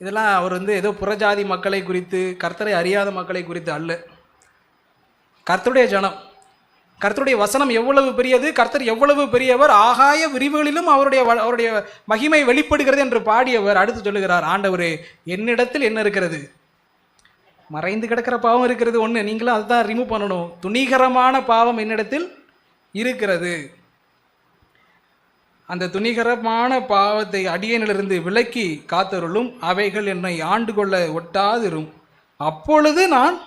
இதெல்லாம் அவர் வந்து ஏதோ புறஜாதி மக்களை குறித்து, கர்த்தரை அறியாத மக்களை குறித்து அல்ல. கர்த்தருடைய ஜனம், கர்த்தருடைய வசனம் எவ்வளவு பெரியது, கர்த்தர் எவ்வளவு பெரியவர், ஆகாய விரிவுகளிலும் அவருடைய மகிமை வெளிப்படுகிறது என்று பாடியவர் அடுத்து சொல்லுகிறார், ஆண்டவரே என்னிடத்தில் என்ன இருக்கிறது? மறைந்து கிடக்கிற பாவம் இருக்கிறது ஒன்று, நீங்களும் அதுதான் ரிமூவ் பண்ணணும். துணிகரமான பாவம் என்னிடத்தில் இருக்கிறது. அந்த துணிகரமான பாவத்தை அடியேனிலிருந்து விலக்கி காத்தருளும், அவைகள் என்னை ஆண்டு கொள்ள ஒட்டாதிரும், அப்பொழுது நான்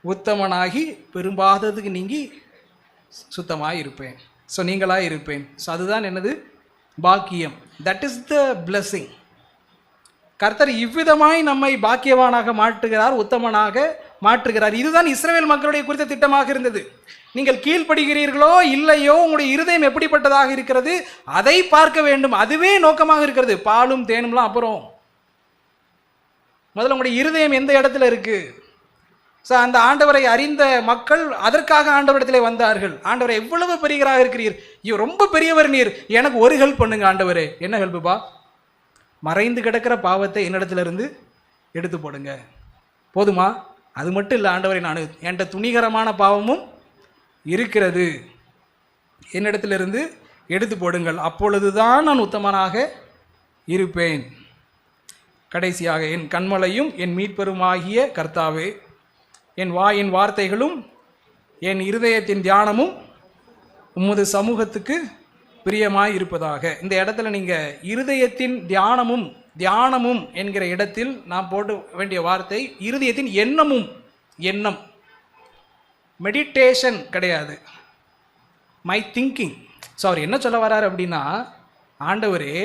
உத்தமனாகி பெரும்பாததுக்கு நீங்கி சுத்தமாக இருப்பேன். ஸோ நீங்களாக இருப்பேன். ஸோ அதுதான் என்னது? பாக்கியம். That is the blessing. கர்த்தர் இவ்விதமாய் நம்மை பாக்கியவானாக மாற்றுகிறார், உத்தமனாக மாற்றுகிறார். இதுதான் இஸ்ரவேல் மக்களுடைய குறித்த திட்டமாக இருந்தது. நீங்கள் கீழ்ப்படுகிறீர்களோ இல்லையோ, உங்களுடைய இருதயம் எப்படிப்பட்டதாக இருக்கிறது அதை பார்க்க வேண்டும். அதுவே நோக்கமாக இருக்கிறது. பாலும் தேனும்லாம் அப்புறம், முதல்ல உங்களுடைய இருதயம் எந்த இடத்துல இருக்கு? ஸோ அந்த ஆண்டவரை அறிந்த மக்கள் அதற்காக ஆண்டவரிடத்திலே வந்தார்கள். ஆண்டவரை எவ்வளவு பெரியவராக இருக்கிறீர், ரொம்ப பெரியவர் நீர், எனக்கு ஒரு ஹெல்ப் பண்ணுங்க ஆண்டவரே. என்ன ஹெல்ப்புப்பா? மறைந்து கிடக்கிற பாவத்தை என்னிடத்திலிருந்து எடுத்து போடுங்க. போதுமா? அது மட்டும் இல்லை ஆண்டவரை, நான் என்கிட்ட துணிகரமான பாவமும் இருக்கிறது, என்னிடத்திலிருந்து எடுத்து போடுங்கள், அப்பொழுதுதான் நான் உத்தமனாக இருப்பேன். கடைசியாக, என் கண்மலையும் என் மீட்பெருமாகிய கர்த்தாவே, என் வாயின் வார்த்தைகளும் என் இருதயத்தின் தியானமும் உமது சமூகத்துக்கு பிரியமாய் இருப்பதாக. இந்த இடத்துல நீங்கள் இருதயத்தின் தியானமும் என்கிற இடத்தில் நான் போட வேண்டிய வார்த்தை இருதயத்தின் எண்ணமும். எண்ணம், மெடிடேஷன் கிடையாது, மை திங்கிங். ஸோ அவர் என்ன சொல்ல வர்றாரு அப்படின்னா, ஆண்டவரே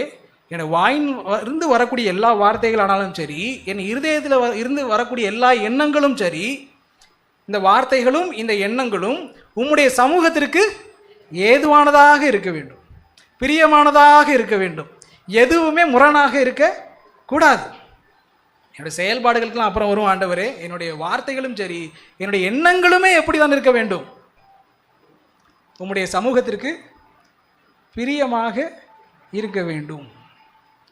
என் வாயின் இருந்து வரக்கூடிய எல்லா வார்த்தைகளானாலும் சரி, என் இருதயத்தில் இருந்து வரக்கூடிய எல்லா எண்ணங்களும் சரி, இந்த வார்த்தைகளும் இந்த எண்ணங்களும் உம்முடைய சமூகத்திற்கு ஏதுவானதாக இருக்க வேண்டும், பிரியமானதாக இருக்க வேண்டும். எதுவுமே முரணாக இருக்க கூடாது. என்னுடைய செயல்பாடுகளுக்கெல்லாம் அப்புறம் வரும் ஆண்டவரே, என்னுடைய வார்த்தைகளும் சரி, என்னுடைய எண்ணங்களுமே எப்படி தான் இருக்க வேண்டும்? உம்முடைய சமூகத்திற்கு பிரியமாக இருக்க வேண்டும்.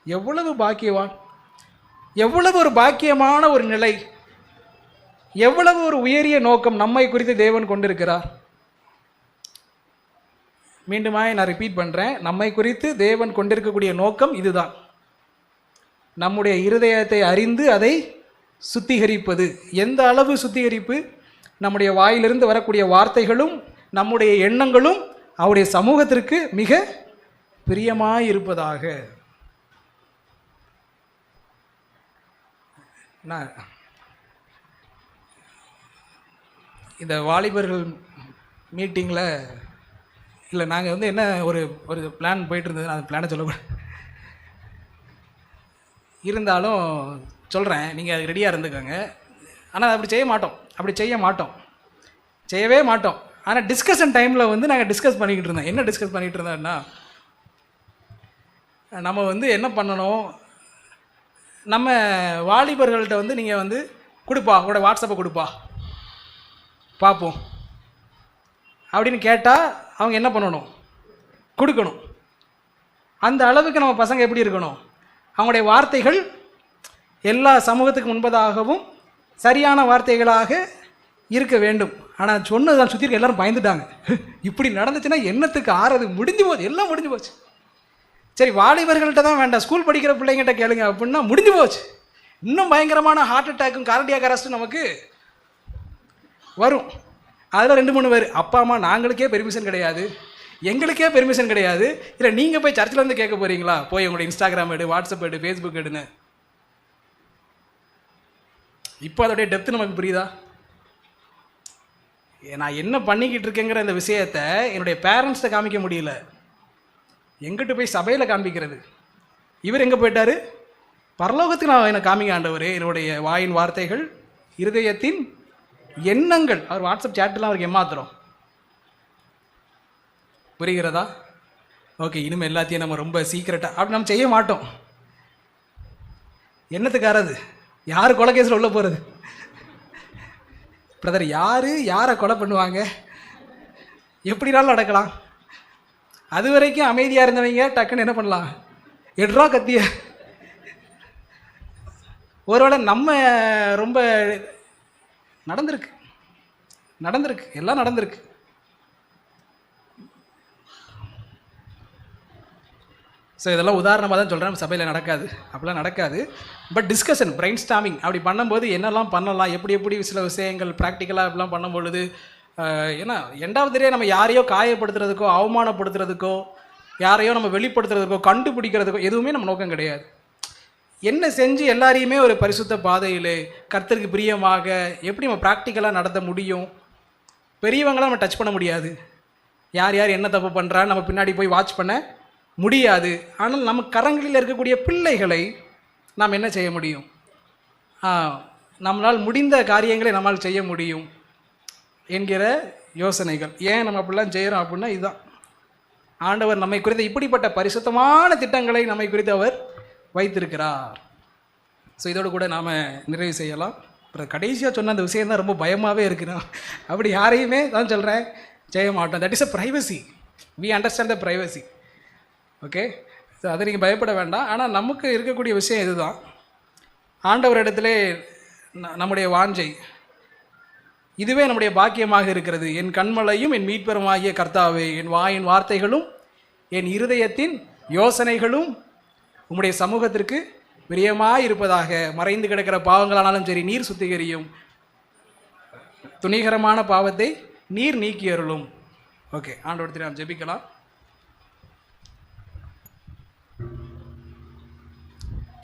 எவ்வளவு பாக்கியவான், எவ்வளவு ஒரு பாக்கியமான ஒரு நிலை, எவ்வளவு ஒரு உயரிய நோக்கம் நம்மை குறித்து தேவன் கொண்டிருக்கிறார். மீண்டுமாய் நான் ரிப்பீட் பண்ணுறேன், நம்மை குறித்து தேவன் கொண்டிருக்கக்கூடிய நோக்கம் இதுதான். நம்முடைய இருதயத்தை அறிந்து அதை சுத்திகரிப்பது. எந்த அளவு சுத்திகரிப்பு? நம்முடைய வாயிலிருந்து வரக்கூடிய வார்த்தைகளும் நம்முடைய எண்ணங்களும் அவருடைய சமூகத்திற்கு மிக பிரியமாயிருப்பதாக. நான் இந்த வாலிபர்கள் மீட்டிங்கில் இல்லை, நாங்கள் வந்து என்ன ஒரு பிளான் போயிட்டு இருந்தது, நான் அந்த பிளானை சொல்லக்கூடாது, இருந்தாலும் சொல்கிறேன், நீங்கள் அது ரெடியாக இருந்துக்கோங்க. ஆனால் அப்படி செய்ய மாட்டோம், செய்யவே மாட்டோம். ஆனால் டிஸ்கஷன் டைமில் வந்து நாங்கள் டிஸ்கஸ் பண்ணிக்கிட்டு இருந்தோம். என்ன டிஸ்கஸ் பண்ணிகிட்டு இருந்தோம்னா, நம்ம வந்து என்ன பண்ணணும், நம்ம வாலிபர்கள்ட்ட வந்து நீங்கள் வந்து கொடுப்பா, உங்களோட வாட்ஸ்அப்பை கொடுப்பா பார்ப்போம் அப்படின்னு கேட்டால் அவங்க என்ன பண்ணணும்? கொடுக்கணும். அந்த அளவுக்கு நம்ம பசங்க எப்படி இருக்கணும்? அவங்களுடைய வார்த்தைகள் எல்லா சமூகத்துக்கு முன்பதாகவும் சரியான வார்த்தைகளாக இருக்க வேண்டும். ஆனால் சொன்னதான் சுற்றி இருக்க எல்லாரும் பயந்துட்டாங்க. இப்படி நடந்துச்சுன்னா என்னத்துக்கு ஆறது? முடிஞ்சு போச்சு, எல்லாம் முடிஞ்சு போச்சு. சரி, வாலிபர்கள்ட்ட தான் வேண்டாம், ஸ்கூல் படிக்கிற பிள்ளைங்கிட்ட கேளுங்க அப்படின்னா முடிஞ்சு போச்சு. இன்னும் பயங்கரமான ஹார்ட் அட்டாக்கும் கார்டியாக் அரெஸ்ட்டும் நமக்கு வரும். அதில் 2-3 பேர், அப்பா அம்மா நாங்களுக்கே பெர்மிஷன் கிடையாது, எங்களுக்கே பெர்மிஷன் கிடையாது, இல்லை நீங்கள் போய் சர்ச்சில் வந்து கேட்க போகிறீங்களா? போய் உங்களோட இன்ஸ்டாகிராம் எடு, வாட்ஸ்அப் எடு, ஃபேஸ்புக் எடுன்னு. இப்போ அதோடைய டெப்த்து நமக்கு புரியுதா? நான் என்ன பண்ணிக்கிட்டு இருக்கேங்கிற இந்த விஷயத்தை என்னுடைய பேரண்ட்ஸ்கிட்ட காமிக்க முடியல, எங்கிட்ட போய் சபையில் காண்பிக்கிறது. இவர் எங்கே போயிட்டார்? பரலோகத்துக்கு நான் என்னை காமிக்க ஆண்டவரே, என்னுடைய வாயின் வார்த்தைகள், இருதயத்தின் எண்ணங்கள். அவர் வாட்ஸ்அப் சேட்டெலாம் அவருக்கு ஏமாத்துறோம். புரிகிறதா? ஓகே, இனிமேல் எல்லாத்தையும் நம்ம ரொம்ப சீக்கிரட்டாக அப்படி நம்ம செய்ய மாட்டோம். என்னத்துக்காரது? யார் கொலை கேஸில் உள்ள போகிறது? பிரதர், யாரை கொலை பண்ணுவாங்க? எப்படினாலும் நடக்கலாம். அது வரைக்கும் அமைதியாக இருந்தவங்க டக்குன்னு என்ன பண்ணலாம்? எட்ரா கத்திய. ஒருவேளை நம்ம ரொம்ப நடந்திருக்கு, நடந்திருக்கு, எல்லாம் நடந்திருக்கு. ஸோ இதெல்லாம் உதாரணமாக தான் சொல்கிறேன், சபையில் நடக்காது, அப்படிலாம் நடக்காது. பட் டிஸ்கஷன், பிரெயின் ஸ்டாமிங் அப்படி பண்ணும்போது என்னெல்லாம் பண்ணலாம், எப்படி எப்படி சில விஷயங்கள் ப்ராக்டிக்கலாக இப்படிலாம் பண்ணும்பொழுது, ஏன்னா எண்டாவதுலேயே நம்ம யாரையோ காயப்படுத்துறதுக்கோ அவமானப்படுத்துறதுக்கோ யாரையோ நம்ம வெளிப்படுத்துறதுக்கோ கண்டுபிடிக்கிறதுக்கோ எதுவுமே நம்ம நோக்கம் கிடையாது. என்ன செஞ்சு எல்லாரையுமே ஒரு பரிசுத்த பாதையில் கர்த்தருக்கு பிரியமாக எப்படி நம்ம ப்ராக்டிக்கலாக நடத்த முடியும்? பெரியவங்களாம் நம்ம டச் பண்ண முடியாது, யார் யார் என்ன தப்பு பண்ணுறான்னு நம்ம பின்னாடி போய் வாட்ச் பண்ண முடியாது. ஆனால் நம்ம கரங்களில் இருக்கக்கூடிய பிள்ளைகளை நாம் என்ன செய்ய முடியும்? நம்மளால் முடிந்த காரியங்களை நம்மால் செய்ய முடியும் என்கிற யோசனைகள். ஏன் நம்ம அப்படிலாம் செய்கிறோம் அப்படின்னா இதுதான், ஆண்டவர் நம்மை குறித்த இப்படிப்பட்ட பரிசுத்தமான திட்டங்களை நம்மை குறித்து அவர் வைத்திருக்கிறார். ஸோ இதோடு கூட நாம் நிறைவு செய்யலாம். அப்புறம் கடைசியாக சொன்ன அந்த விஷயம் தான் ரொம்ப பயமாகவே இருக்கிறோம். அப்படி யாரையுமே தான் சொல்கிறேன் செய்ய மாட்டோம். That is a privacy, we understand the privacy. Okay, so அதை நீங்கள் பயப்பட வேண்டாம். ஆனால் நமக்கு இருக்கக்கூடிய விஷயம் இதுதான், ஆண்டவரிடத்திலே நம்முடைய வாஞ்சை இதுவே நம்முடைய பாக்கியமாக இருக்கிறது. என் கண்மலையும் என் மீட்பெருமாகிய கர்த்தாவே, என் வாயின் வார்த்தைகளும் என் இருதயத்தின் யோசனைகளும் உம்முடைய சமூகத்திற்கு பிரியமாக இருப்பதாக. மறைந்து கிடக்கிற பாவங்களானாலும் சரி நீர் சுத்திகரியும், துணிகரமான பாவத்தை நீர் நீக்கி அருளும். ஓகே, ஆண்டவரத்தில் நாம் ஜெபிக்கலாம்.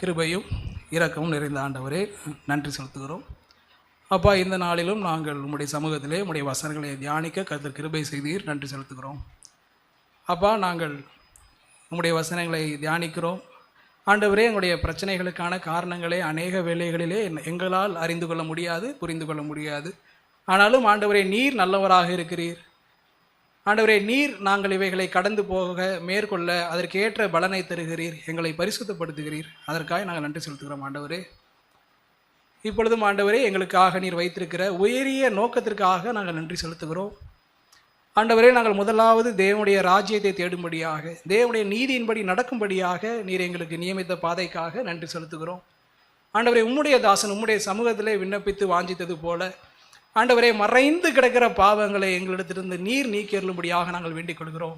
கிருபையும் இரக்கமும் நிறைந்த ஆண்டவரே, நன்றி செலுத்துகிறோம். அப்பா, இந்த நாளிலும் நாங்கள் உம்முடைய சமூகத்திலே உம்முடைய வசனங்களை தியானிக்க கர்த்தர் கிருபை செய்தீர், நன்றி செலுத்துகிறோம். அப்பா, நாங்கள் உம்முடைய வசனங்களை தியானிக்கிறோம் ஆண்டவரே. எங்களுடைய பிரச்சனைகளுக்கான காரணங்களே அநேக வேளைகளிலே எங்களால் அறிந்து கொள்ள முடியாது, புரிந்து கொள்ள முடியாது. ஆனாலும் ஆண்டவரே, நீர் நல்லவராக இருக்கிறீர். ஆண்டவரே, நீர் நாங்கள் இவைகளை கடந்து போக மேற்கொள்ள அதற்கு ஏற்ற பலனை தருகிறீர், எங்களை பரிசுத்தப்படுத்துகிறீர். அதற்காக நாங்கள் நன்றி செலுத்துகிறோம் ஆண்டவரே. இப்பொழுதும் ஆண்டவரே, எங்களுக்காக நீர் வைத்திருக்கிற உயரிய நோக்கத்திற்காக நாங்கள் நன்றி செலுத்துகிறோம் ஆண்டவரே. நாங்கள் முதலாவது தேவனுடைய ராஜ்யத்தை தேடும்படியாக, தேவனுடைய நீதியின்படி நடக்கும்படியாக நீர் எங்களுக்கு நியமித்த பாதைக்காக நன்றி செலுத்துகிறோம் ஆண்டவரே. உம்முடைய தாசன் உம்முடைய சமூகத்திலே விண்ணப்பித்து வாஞ்சித்தது போல ஆண்டவரே, மறைந்து கிடக்கிற பாவங்களை எங்களிடத்திலிருந்து நீர் நீக்கி அருளும்படியாக நாங்கள் வேண்டிக் கொள்கிறோம்.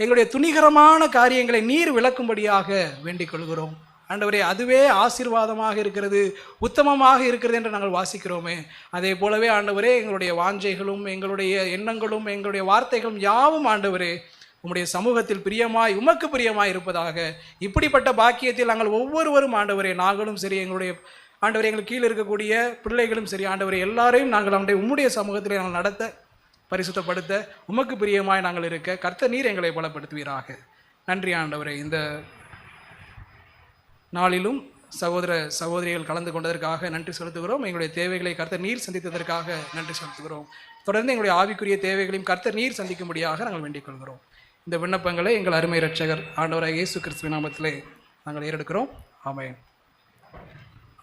எங்களுடைய துணிகரமான காரியங்களை நீர் விளக்கும்படியாக வேண்டிக் கொள்கிறோம் ஆண்டவரே. அதுவே ஆசீர்வாதமாக இருக்கிறது, உத்தமமாக இருக்கிறது என்று நாங்கள் வாசிக்கிறோமே. அதே போலவே ஆண்டவரே, எங்களுடைய வாஞ்சைகளும் எங்களுடைய எண்ணங்களும் எங்களுடைய வார்த்தைகளும் யாவும் ஆண்டவரே உம்முடைய சமூகத்தில் பிரியமாய் உமக்கு பிரியமாய் இருப்பதாக. இப்படிப்பட்ட பாக்கியத்தில் நாங்கள் ஒவ்வொருவரும் ஆண்டவரே, நாங்களும் சரி, எங்களுடைய ஆண்டவரே, எங்களுக்கு கீழே இருக்கக்கூடிய பிள்ளைகளும் சரி ஆண்டவரே, எல்லாரையும் நாங்கள் உம்முடைய சமூகத்திலே நாங்கள் நடத்த, பரிசுத்தப்படுத்த, உமக்கு பிரியமாய் நாங்கள் இருக்க கர்த்தர் நீர் எங்களை பலப்படுத்துவீராக. நன்றி ஆண்டவரே. இந்த நாளிலும் சகோதர சகோதரிகள் கலந்து கொண்டதற்காக நன்றி செலுத்துகிறோம். எங்களுடைய தேவைகளை கர்த்தர் நீர் சந்தித்ததற்காக நன்றி செலுத்துகிறோம். தொடர்ந்து எங்களுடைய ஆவிக்குரிய தேவைகளையும் கர்த்தர் நீர் சந்திக்கும்படியாக நாங்கள் வேண்டிக் கொள்கிறோம். இந்த விண்ணப்பங்களை எங்கள் அருமை இரட்சகர் ஆண்டவராகிய இயேசு கிறிஸ்துவின் நாமத்திலே நாங்கள் ஏறெடுக்கிறோம். ஆமென்.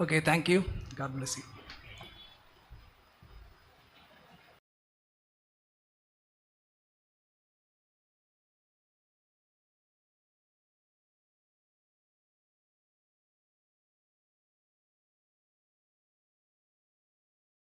Okay, thank you. God bless you.